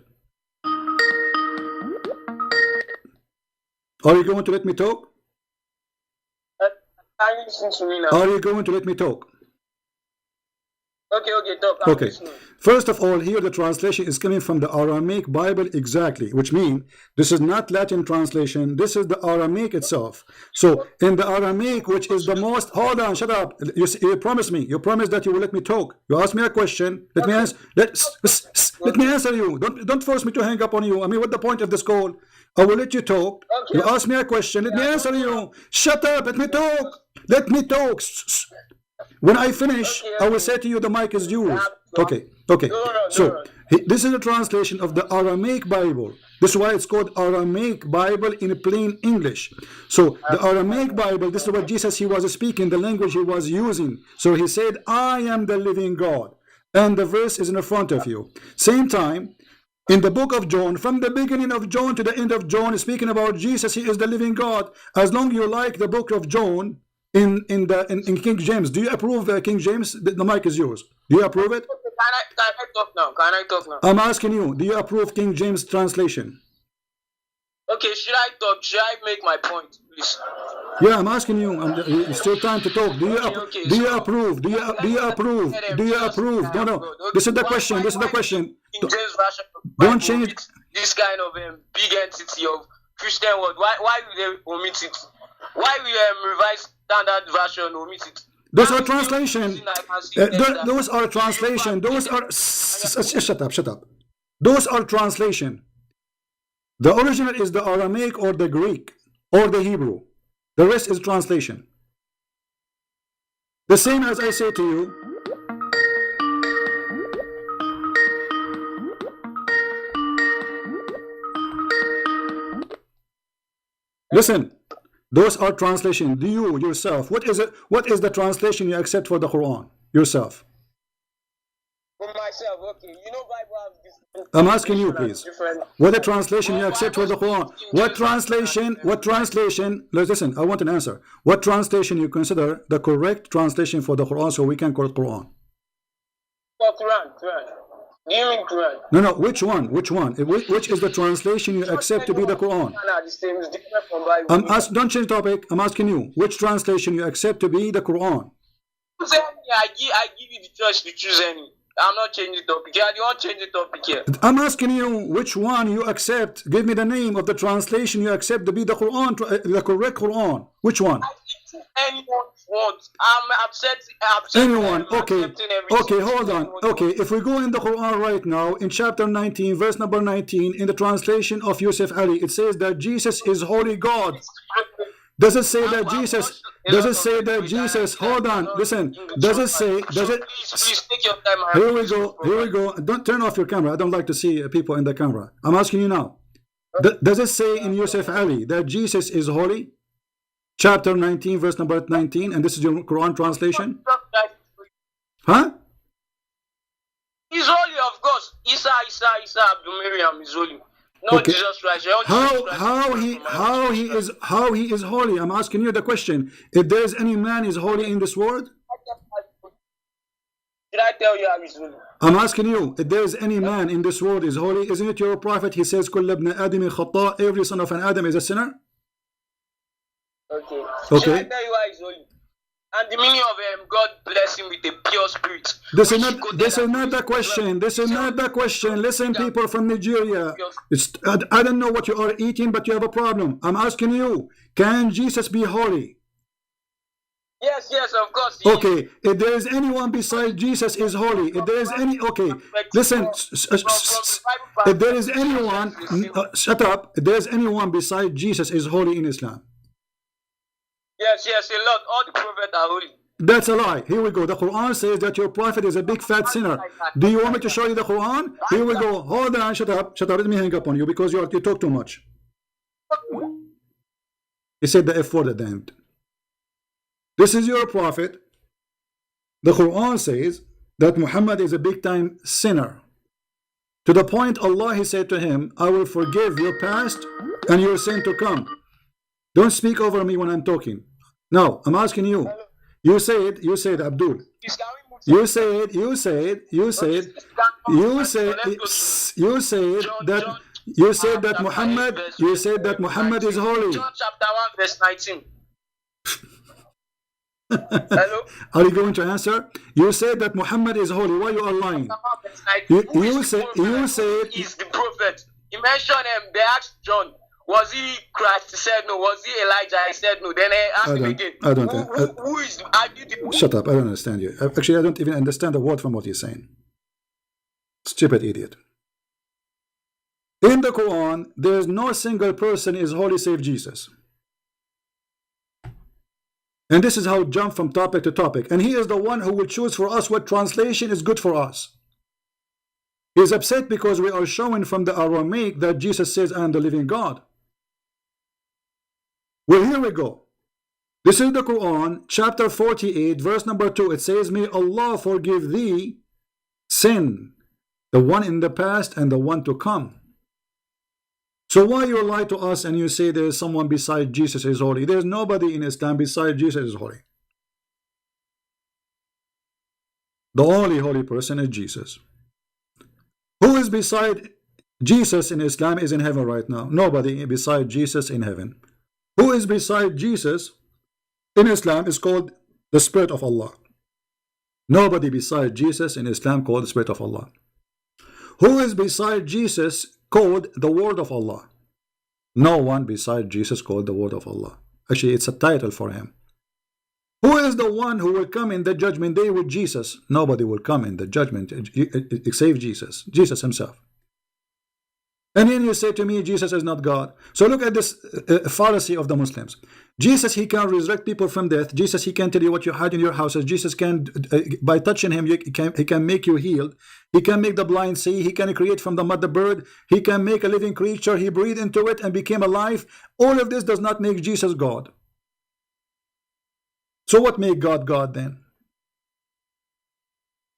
Are you going to let me talk? Can you listen to me now? Are you going to let me talk? Okay, talk. Okay. First of all, here the translation is coming from the Aramaic Bible exactly, which means this is not Latin translation. This is the Aramaic itself. So in the Aramaic, which is the most, hold on, shut up. You promised me. You promised that you will let me talk. You asked me a question. Let me answer. Let me answer you. Don't force me to hang up on you. I mean, what's the point of this call? I will let you talk. You asked me a question. Let me answer you. Shut up. Let me talk. Let me talk. When I finish, I will say to you the mic is yours. Okay. So this is a translation of the Aramaic Bible. This is why it's called Aramaic Bible in plain English. So the Aramaic Bible, this is what Jesus he was speaking, the language he was using. So he said, I am the living God. And the verse is in front of you. Same time, in the book of John, from the beginning of John to the end of John, speaking about Jesus, he is the living God. As long as you like the book of John, in King James, do you approve King James? The mic is yours. Do you approve it? Can I talk now? I'm asking you, do you approve King James translation? Okay, should I talk? Should I make my point, please? Yeah, I'm asking you. It's still time to talk. Do you approve? Do you approve? No. This is the question. Don't change this kind of big entity of Christian word. Why will they omit it? Why will Revised Standard Version omit it? Those are translation. Those are translation. Those are shut up. Those are translation. The original is the Aramaic or the Greek or the Hebrew. The rest is translation. The same as I say to you. Listen. Those are translation. Do you yourself? What is it? What is the translation you accept for the Quran yourself? For myself, okay. You know, Bible has different. I'm asking you, please. What the translation you accept for the Quran? What translation? Listen, I want an answer. What translation you consider the correct translation for the Quran, so we can call it Quran? For Quran. Do you mean Quran? No. Which one? Which is the translation you accept to be the Quran? Don't change topic. I'm asking you, which translation you accept to be the Quran? I give you the choice to choose any. I'm not changing topic. Yeah, you want to change the topic here. I'm asking you which one you accept. Give me the name of the translation you accept to be the Quran, the correct Quran. Which one? I think anyone wants. I'm accepting. Anyone? I'm Okay. accepting everything. Okay, hold on. Okay, if we go in the Quran right now, in chapter 19, verse number 19, in the translation of Yusuf Ali, it says that Jesus is holy God. Does it say that Jesus? Does it say that Jesus? Hold on, listen. Does it say? Does it? Please take your time. Here we go. Here we go. Don't turn off your camera. I don't like to see people in the camera. I'm asking you now. Does it say in Yusuf Ali that Jesus is holy? Chapter 19, verse number 19, and this is your Quran translation? Huh? He's holy, of course. Isa Abdul Miriam is holy. Not Okay. Jesus Christ. How he is holy? I'm asking you the question. If there is any man is holy in this world, did I tell you how he's holy? I'm asking you, if there is any man in this world is holy, isn't it your prophet? He says, "Kull ibn Adam khata." Every son of an Adam is a sinner. Okay. Okay. Should I tell you why he's holy? And the meaning of God bless him with a pure spirit. This is not the question. This is not the question. Listen, people from Nigeria. I don't know what you are eating, but you have a problem. I'm asking you, can Jesus be holy? Yes, of course. Okay, if there is anyone beside Jesus is holy. If there is any, okay, listen. If there is anyone, shut up. If there is anyone beside Jesus is holy in Islam. Yes, a lot. All the prophets are holy. That's a lie. Here we go. The Quran says that your prophet is a big fat sinner. Do you want me to show you the Quran? Here we go. Hold on. Shut up. Let me hang up on you because you talk too much. He said the F word at the end. This is your prophet. The Quran says that Muhammad is a big time sinner. To the point Allah, he said to him, I will forgive your past and your sin to come. Don't speak over me when I'm talking. Now, I'm asking you. You said, Abdul. You said that Muhammad is holy. John chapter 1 verse 19. Hello? Are you going to answer? You said that Muhammad is holy. Why you are lying? You said he's the prophet. He mentioned him. They asked John, was he Christ? He said no. Was he Elijah? He said no. Then they asked him again. Who is? Shut up! I don't understand you. Actually, I don't even understand a word from what you're saying. Stupid idiot. In the Quran, there is no single person is holy save Jesus. And this is how it jump from topic to topic. And he is the one who will choose for us what translation is good for us. He is upset because we are showing from the Aramaic that Jesus says, I am the living God. Well, here we go. This is the Quran, chapter 48, verse number 2. It says, may Allah forgive thee sin, the one in the past and the one to come. So why you lie to us and you say there is someone beside Jesus is holy? There is nobody in Islam beside Jesus is holy. The only holy person is Jesus. Who is beside Jesus in Islam is in heaven right now. Nobody beside Jesus in heaven. Who is beside Jesus in Islam is called the Spirit of Allah. Nobody beside Jesus in Islam called the Spirit of Allah. Who is beside Jesus called the Word of Allah? No one beside Jesus called the Word of Allah. Actually, it's a title for him. Who is the one who will come in the judgment day with Jesus? Nobody will come in the judgment except Jesus. Jesus himself. And then you say to me, Jesus is not God. So look at this fallacy of the Muslims. Jesus, he can resurrect people from death. Jesus, he can tell you what you had in your houses. Jesus can, by touching him, he can make you healed. He can make the blind see. He can create from the mud the bird. He can make a living creature. He breathed into it and became alive. All of this does not make Jesus God. So what make God God then?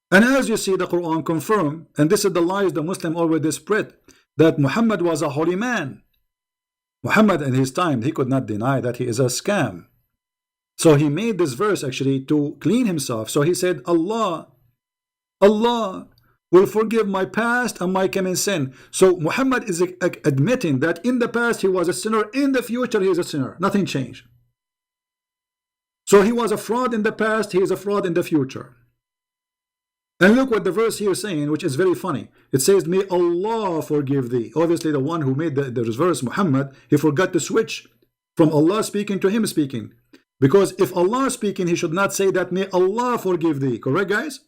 And as you see, the Quran confirm, and this is the lies the Muslim already spread, that Muhammad was a holy man. Muhammad in his time, he could not deny that he is a scam. So he made this verse actually to clean himself. So he said, Allah will forgive my past and my coming sin. So Muhammad is admitting that in the past he was a sinner, in the future he is a sinner. Nothing changed. So he was a fraud in the past, he is a fraud in the future. And look what the verse here is saying, which is very funny. It says, may Allah forgive thee. Obviously, the one who made the verse, Muhammad, he forgot to switch from Allah speaking to him speaking. Because if Allah is speaking, he should not say that, may Allah forgive thee. Correct, guys?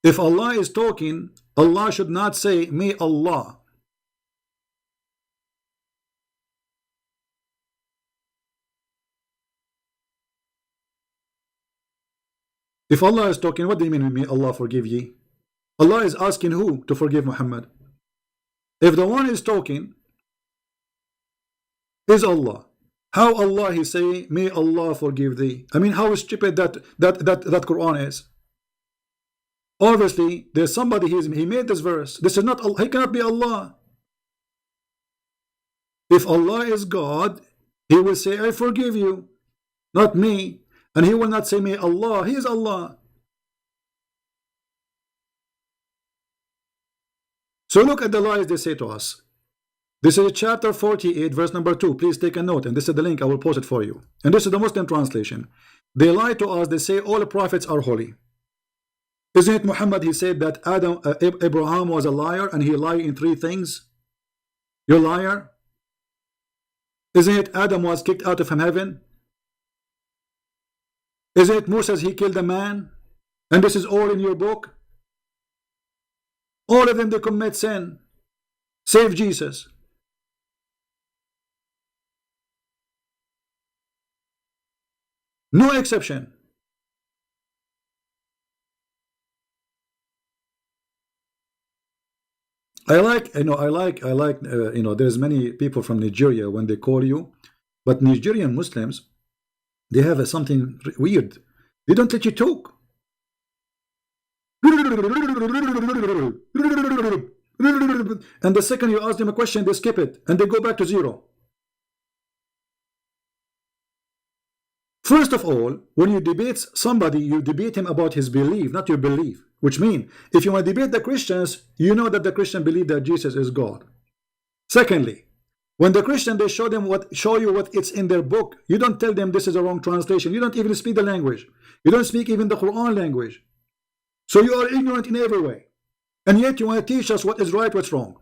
If Allah is talking, Allah should not say, may Allah. If Allah is talking, what do you mean, may Allah forgive ye? Allah is asking who to forgive Muhammad? If the one is talking is Allah, how Allah he say, may Allah forgive thee? I mean, how stupid that Quran is. Obviously, there's somebody he made this verse. This is not Allah. He cannot be Allah. If Allah is God, he will say, I forgive you, not me. And he will not say, may Allah. He is Allah. So look at the lies they say to us. This is chapter 48, verse number 2. Please take a note. And this is the link. I will post it for you. And this is the Muslim translation. They lie to us. They say all the prophets are holy. Isn't it Muhammad? He said that Abraham was a liar and he lied in 3 things. You're a liar. Isn't it Adam was kicked out of heaven? Isn't it Moses he killed a man? And this is all in your book. All of them they commit sin. Save Jesus. No exception. I like, there's many people from Nigeria when they call you, but Nigerian Muslims, they have something weird. They don't let you talk. And the second you ask them a question, they skip it and they go back to 0. First of all, when you debate somebody, you debate him about his belief, not your belief. Which means, if you want to debate the Christians, you know that the Christian believe that Jesus is God. Secondly, when the Christian they show you what it's in their book, you don't tell them this is a wrong translation. You don't even speak the language. You don't speak even the Quran language. So you are ignorant in every way. And yet you want to teach us what is right, what's wrong.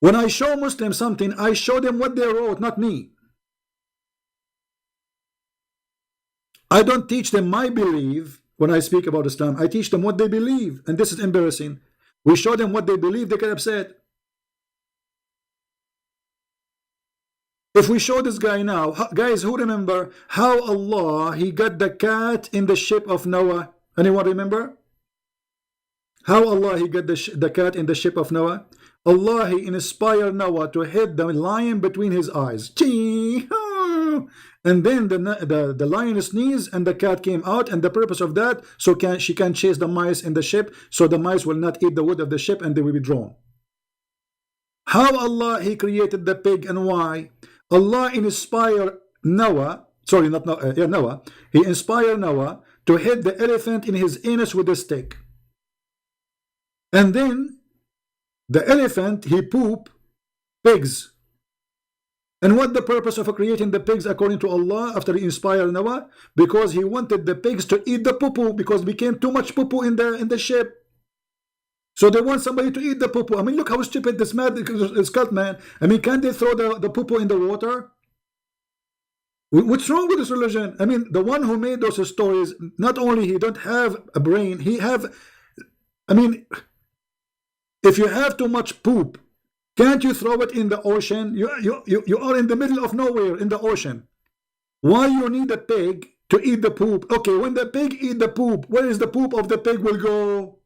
When I show Muslims something, I show them what they wrote, not me. I don't teach them my belief when I speak about Islam. I teach them what they believe. And this is embarrassing. We show them what they believe, they get upset. If we show this guy now, guys, who remember how Allah, he got the cat in the ship of Noah? Anyone remember? How Allah, he got the cat in the ship of Noah? Allah, he inspired Noah to hit the lion between his eyes. And then the lion sneezed and the cat came out, and the purpose of that, so she can chase the mice in the ship, so the mice will not eat the wood of the ship and they will be drawn. How Allah, he created the pig and why? Allah inspired Noah, sorry, not Noah, Noah, he inspired Noah to hit the elephant in his anus with a stick. And then the elephant, he pooped pigs. And what the purpose of creating the pigs according to Allah after he inspired Noah? Because he wanted the pigs to eat the poo-poo, because became too much poo-poo in the ship. So they want somebody to eat the poo-poo. I mean, look how stupid this man is cult, man. I mean, can't they throw the poo-poo in the water? What's wrong with this religion? I mean, the one who made those stories, not only he don't have a brain, he have, I mean, if you have too much poop, can't you throw it in the ocean? You are in the middle of nowhere in the ocean. Why you need a pig to eat the poop? Okay, when the pig eat the poop, where is the poop of the pig will go?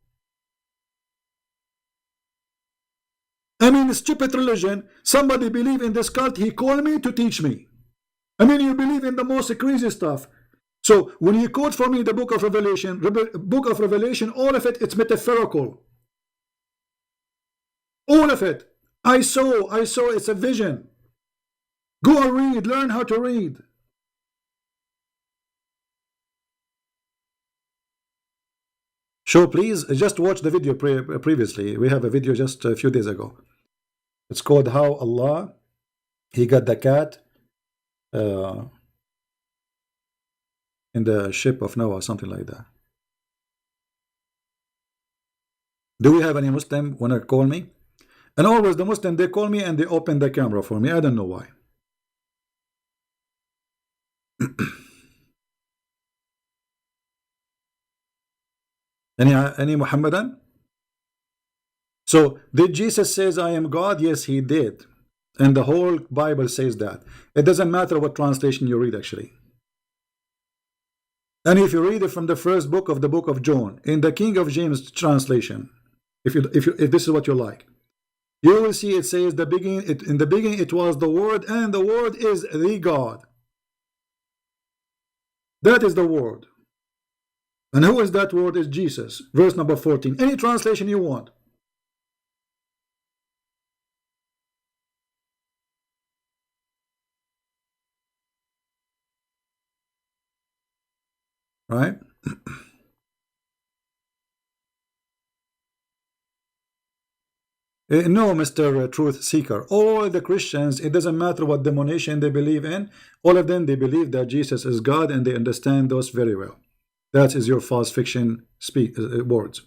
I mean, stupid religion. Somebody believe in this cult. He called me to teach me. I mean, you believe in the most crazy stuff. So when you quote for me the book of Revelation, all of it, it's metaphorical. All of it. I saw, it's a vision. Go and read, learn how to read. Sure, please, just watch the video previously. We have a video just a few days ago. It's called How Allah, he got the cat. in the ship of Noah, something like that. Do we have any Muslim wanna call me? And always the Muslim, they call me and they open the camera for me. I don't know why. Any Muhammadan? So did Jesus says I am God? Yes, he did. And the whole Bible says that. It doesn't matter what translation you read, actually. And if you read it from the first book of the book of John, in the King of James translation, if this is what you like, you will see it says the beginning. In the beginning it was the Word, and the Word is the God. That is the Word. And who is that Word? Is Jesus. Verse number 14. Any translation you want. Right? No, Mr. Truth Seeker. All the Christians, it doesn't matter what denomination they believe in, all of them, they believe that Jesus is God and they understand those very well. That is your false fiction words.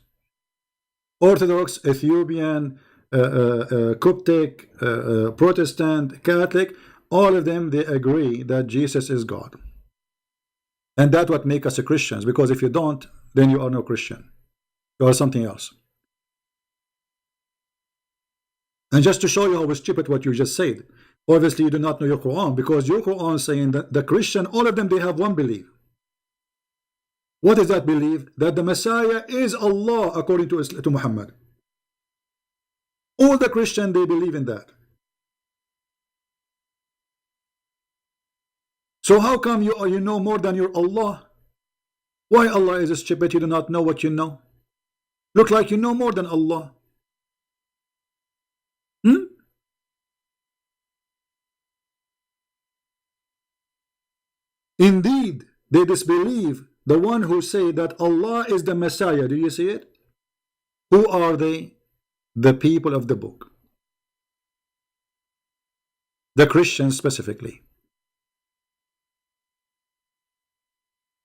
Orthodox, Ethiopian, Coptic, Protestant, Catholic, all of them, they agree that Jesus is God. And that's what makes us a Christians, because if you don't, then you are no Christian. You are something else. And just to show you how stupid what you just said, obviously you do not know your Quran, because your Quran is saying that the Christian, all of them, they have one belief. What is that belief? That the Messiah is Allah according to Muhammad. All the Christian, they believe in that. So how come you know more than your Allah? Why Allah is stupid? You do not know what you know. Look like you know more than Allah. Indeed, they disbelieve the one who say that Allah is the Messiah. Do you see it? Who are they? The people of the book. The Christians specifically.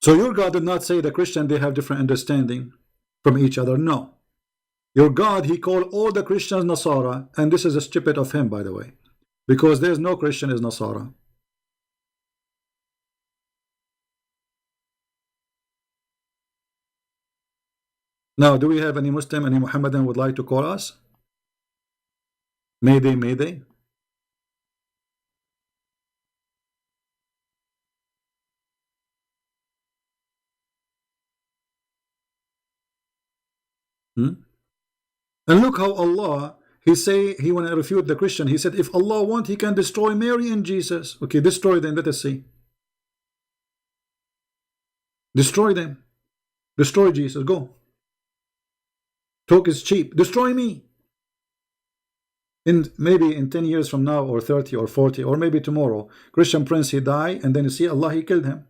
So your God did not say the Christian, they have different understanding from each other. No. Your God, he called all the Christians Nasara, and this is a stupid of him, by the way, because there's no Christian is Nasara. Now, do we have any Muslim, any Muhammadan would like to call us? Mayday, mayday. And look how Allah, he say, he want to refute the Christian. He said, if Allah want, he can destroy Mary and Jesus. Okay, destroy them. Let us see. Destroy them. Destroy Jesus. Go. Talk is cheap. Destroy me. Maybe in 10 years from now, or 30 or 40, or maybe tomorrow, Christian Prince, he die, and then you see Allah, he killed him.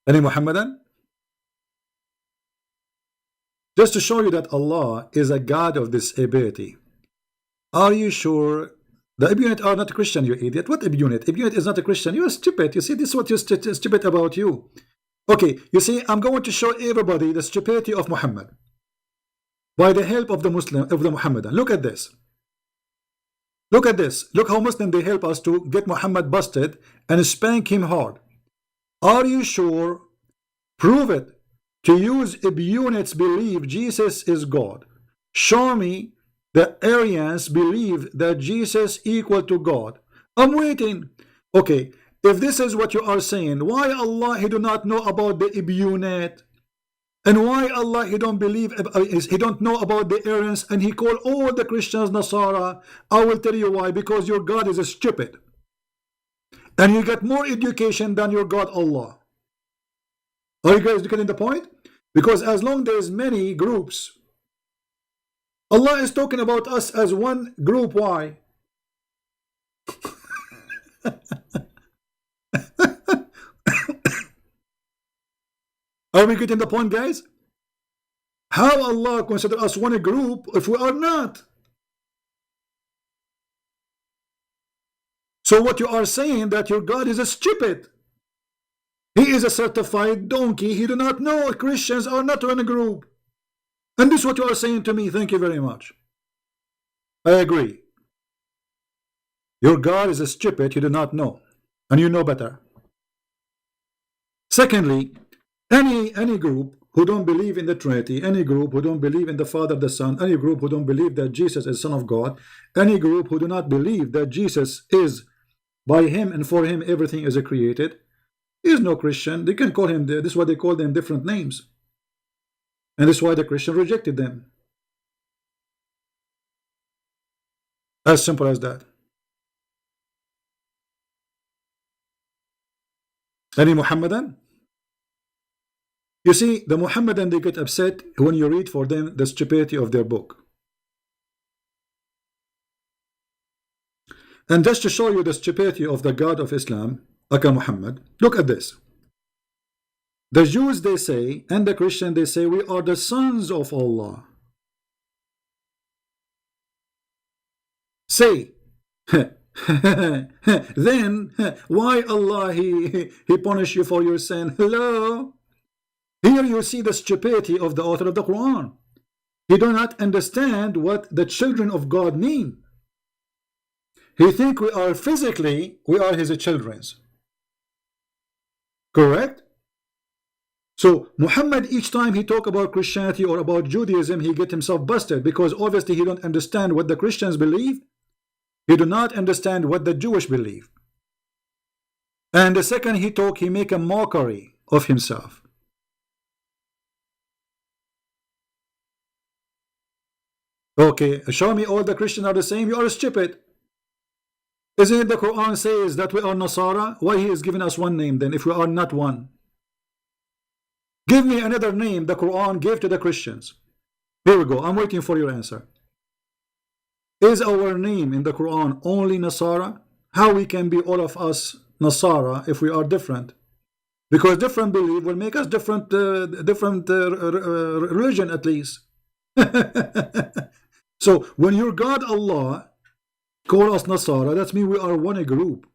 Any Muhammadan? Just to show you that Allah is a God of this ability. Are you sure the Ibunit are not Christian, you idiot? What Ibunit? Ibunit is not a Christian. You're stupid. You see, this is what you're stupid about you. Okay, you see, I'm going to show everybody the stupidity of Muhammad by the help of the Muslim, of the Muhammadan. Look at this. Look at this. Look how Muslim they help us to get Muhammad busted and spank him hard. Are you sure? Prove it. To use Ibunit's belief Jesus is God. Show me the Aryans believe that Jesus equal to God. I'm waiting. Okay, if this is what you are saying, why Allah he do not know about the Ibunit? And why Allah he don't believe, he don't know about the Aryans, and he call all the Christians Nasara? I will tell you why. Because your God is stupid, and you get more education than your God Allah. Are you guys getting the point? Because as long there's many groups, Allah is talking about us as one group. Why? Are we getting the point, guys? How Allah consider us one group if we are not? So what you are saying that your God is a stupid. He is a certified donkey. He do not know Christians are not one group. And this is what you are saying to me. Thank you very much. I agree. Your God is a stupid. You do not know. And you know better. Secondly, any group who don't believe in the Trinity, any group who don't believe in the Father, the Son, any group who don't believe that Jesus is Son of God, any group who do not believe that Jesus is by him and for him everything is created, is no Christian. They can call him, this is why they call them different names. And this is why the Christian rejected them. As simple as that. Any Muhammadan? You see, the Muhammadan, they get upset when you read for them the stupidity of their book. And just to show you the stupidity of the God of Islam, Aka Muhammad, look at this. The Jews, they say, and the Christian, they say, we are the sons of Allah. Say, then why Allah he punish you for your sin? Hello? Here you see the stupidity of the author of the Quran. He do not understand what the children of God mean. He think we are physically, we are his childrens. Correct? So Muhammad, each time he talk about Christianity or about Judaism, he get himself busted because obviously he don't understand what the Christians believe. He do not understand what the Jewish believe. And the second he talk, he make a mockery of himself. Okay, show me all the Christians are the same. You are stupid. Isn't it the Quran says that we are Nasara? Why he is giving us one name then if we are not one? Give me another name the Quran gave to the Christians. Here we go. I'm waiting for your answer. Is our name in the Quran only Nasara? How we can be all of us Nasara if we are different? Because different belief will make us different religion at least. So when your God Allah call us Nasara, that means we are one group.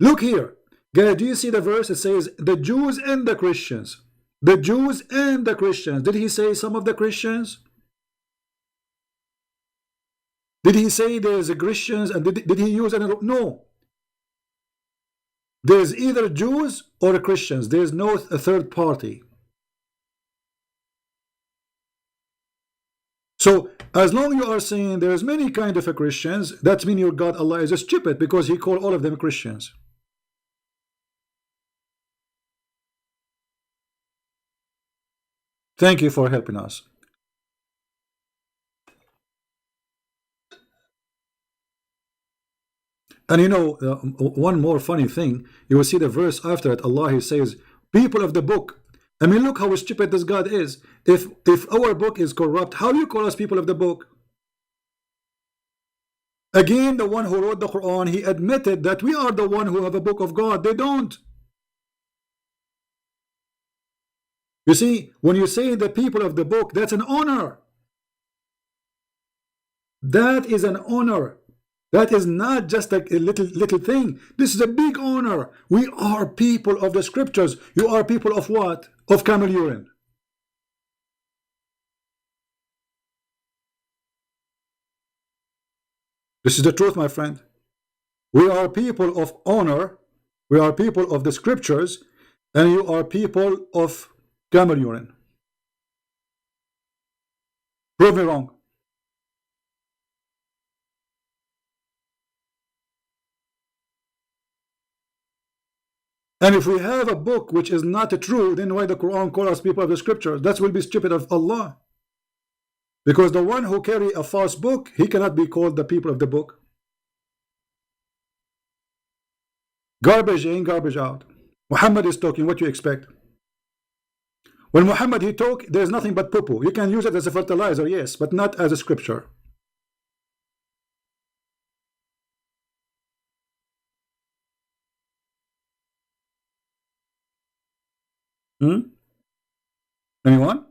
Look here. Guys, do you see the verse? It says the Jews and the Christians. The Jews and the Christians. Did he say some of the Christians? Did he say there's a Christians and did he use another? No. There's either Jews or Christians. There's no third party. So as long you are saying there's many kind of Christians, that means your God Allah is stupid because he called all of them Christians. Thank you for helping us. And you know, one more funny thing, you will see the verse after it, Allah he says, people of the book. I mean, look how stupid this God is. If our book is corrupt, how do you call us people of the book? Again, the one who wrote the Quran, he admitted that we are the one who have a book of God. They don't. You see, when you say the people of the book, that's an honor. That is an honor. That is not just a little thing. This is a big honor. We are people of the scriptures. You are people of what? Of camel urine. This is the truth, my friend. We are people of honor. We are people of the scriptures. And you are people of camel urine. Prove me wrong. And if we have a book which is not true, then why the Quran call us people of the scriptures? That will be stupid of Allah. Because the one who carry a false book, he cannot be called the people of the book. Garbage in, garbage out. Muhammad is talking, what you expect? When Muhammad he talk, there's nothing but poo-poo. You can use it as a fertilizer, yes, but not as a scripture. Hmm? Anyone?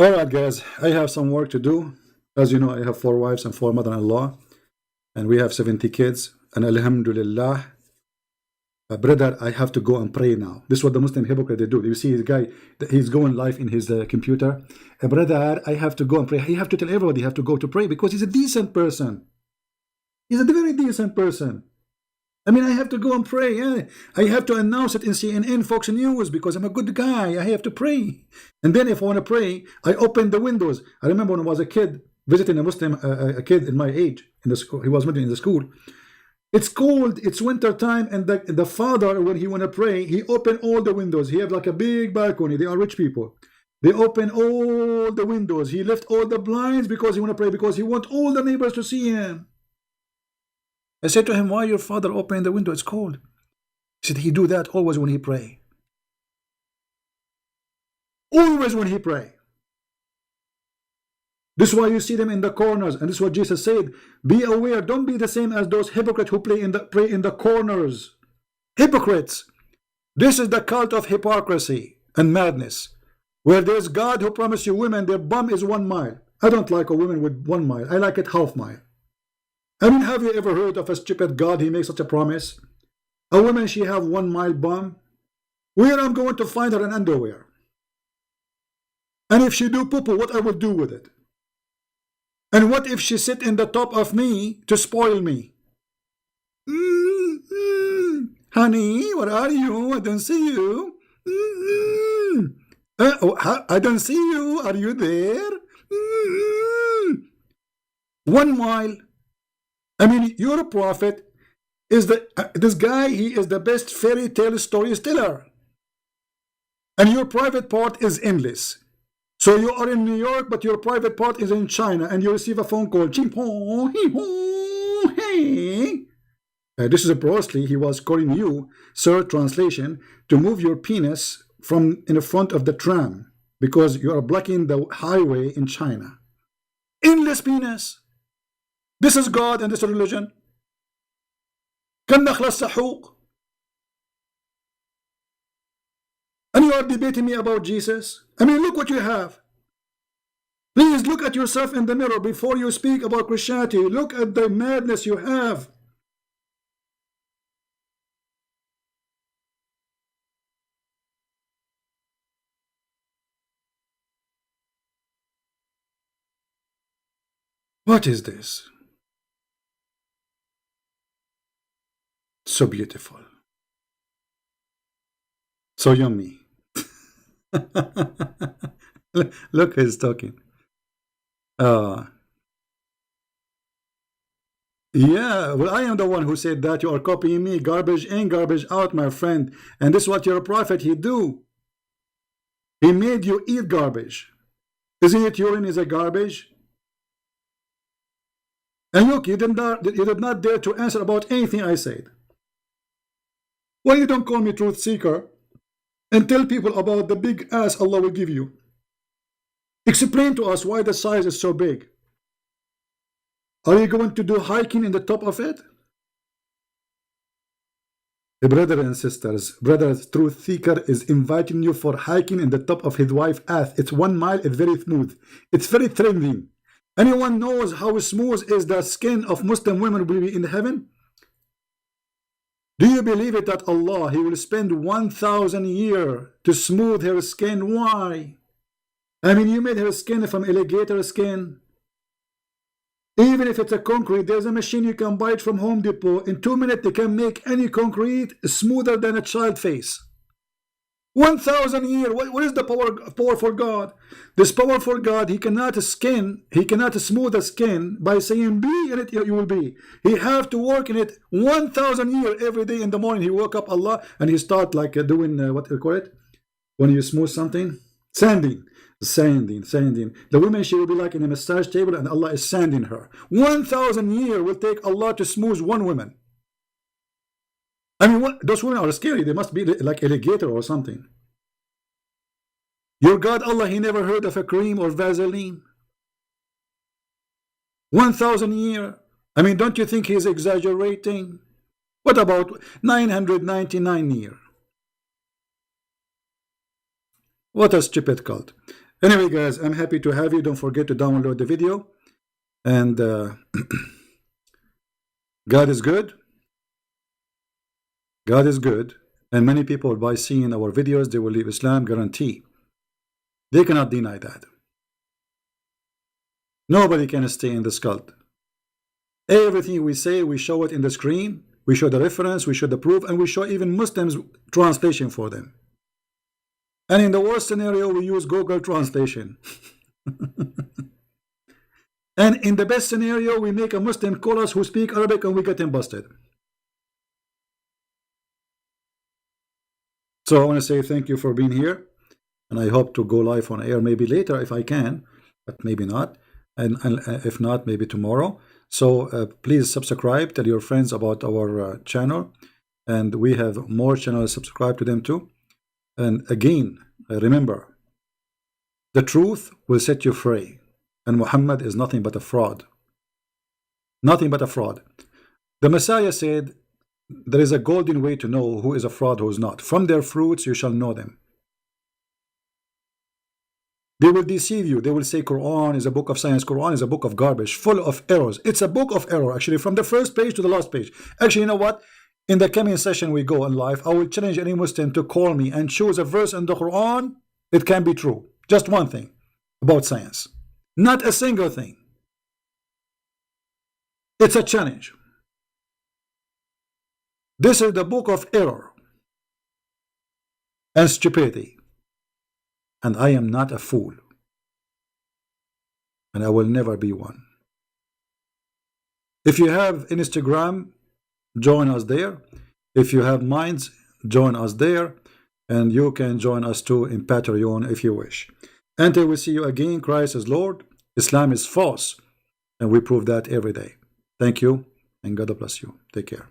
All right, guys, I have some work to do. As you know, I have 4 wives and 4 mother-in-law, and we have 70 kids. And Alhamdulillah, brother, I have to go and pray now. This is what the Muslim hypocrite they do. You see, the guy, he's going live in his computer. Brother, I have to go and pray. He have to tell everybody have to go to pray because he's a decent person. He's a very decent person. I mean, I have to go and pray. Yeah. I have to announce it in CNN, Fox News, because I'm a good guy. I have to pray. And then if I want to pray, I open the windows. I remember when I was a kid visiting a Muslim, a kid in my age in the school. He was in the school. It's cold. It's winter time, and the father, when he want to pray, he open all the windows. He have like a big balcony. They are rich people. They open all the windows. He left all the blinds because he want to pray, because he want all the neighbors to see him. I said to him, why your father open the window? It's cold. He said he do that always when he pray. Always when he pray. This is why you see them in the corners, and this is what Jesus said. Be aware, don't be the same as those hypocrites who pray in the corners. Hypocrites. This is the cult of hypocrisy and madness. Where there's God who promised you women, their bum is 1 mile. I don't like a woman with 1 mile. I like it half mile. I mean, have you ever heard of a stupid God? He makes such a promise. A woman, she have 1 mile bum. Where I'm going to find her in underwear? And if she do poo-poo, what I will do with it? And what if she sit in the top of me to spoil me? Honey, where are you? I don't see you. I don't see you. Are you there? 1 mile. I mean, your prophet is this guy. He is the best fairy tale storyteller, and your private part is endless. So you are in New York, but your private part is in China, and you receive a phone call. Hey. This is a Bruce Lee. He was calling you, sir, translation, to move your penis from in the front of the tram because you are blocking the highway in China. Endless penis. This is God and this is religion. And you are debating me about Jesus? I mean, look what you have. Please look at yourself in the mirror before you speak about Christianity. Look at the madness you have. What is this? So beautiful. So yummy. Look who's talking. Yeah, well, I am the one who said that. You are copying me. Garbage in, garbage out, my friend. And this is what your prophet, he do. He made you eat garbage. Isn't it urine is a garbage? And look, you did not dare to answer about anything I said. Why you don't call me truth seeker and tell people about the big ass Allah will give you? Explain to us why the size is so big. Are you going to do hiking in the top of it? Brothers and sisters, brothers, truth seeker is inviting you for hiking in the top of his wife's ass. It's 1 mile, it's very smooth. It's very trending. Anyone knows how smooth is the skin of Muslim women will be in heaven? Do you believe it that Allah, he will spend 1,000 years to smooth her skin? Why? I mean, you made her skin from alligator skin. Even if it's a concrete, there's a machine you can buy it from Home Depot. In 2 minutes, they can make any concrete smoother than a child face. 1,000 years. What is the power for God? This powerful God, he cannot smooth the skin by saying be in it, you will be. He have to work in it 1,000 years every day. In the morning, he woke up Allah and he start like doing what you call it when you smooth something, sanding. The woman, she will be like in a massage table and Allah is sanding her. 1,000 years will take Allah to smooth one woman. I mean, those women are scary. They must be like alligator or something. Your God Allah, he never heard of a cream or Vaseline. 1,000 years. I mean, don't you think he's exaggerating? What about 999 years? What a stupid cult. Anyway, guys, I'm happy to have you. Don't forget to download the video. And God is good. God is good. And many people, by seeing our videos, they will leave Islam, guarantee. They cannot deny that. Nobody can stay in this cult. Everything we say, we show it in the screen. We show the reference, we show the proof, and we show even Muslims translation for them. And in the worst scenario, we use Google Translation. And in the best scenario, we make a Muslim call us who speak Arabic and we get him busted. So I want to say thank you for being here. And I hope to go live on air maybe later if I can, but maybe not. And if not, maybe tomorrow. So please subscribe, tell your friends about our channel. And we have more channels, subscribe to them too. And again, remember, the truth will set you free. And Muhammad is nothing but a fraud. Nothing but a fraud. The Messiah said, there is a golden way to know who is a fraud, who is not. From their fruits you shall know them. They will deceive you. They will say Quran is a book of science. Quran is a book of garbage, full of errors. It's a book of error, actually, from the first page to the last page. Actually, you know what? In the coming session we go on live, I will challenge any Muslim to call me and choose a verse in the Quran. It can be true. Just one thing about science. Not a single thing. It's a challenge. This is the book of error and stupidity. And I am not a fool. And I will never be one. If you have Instagram, join us there. If you have Minds, join us there. And you can join us too in Patreon if you wish. Until we see you again, Christ is Lord. Islam is false. And we prove that every day. Thank you. And God bless you. Take care.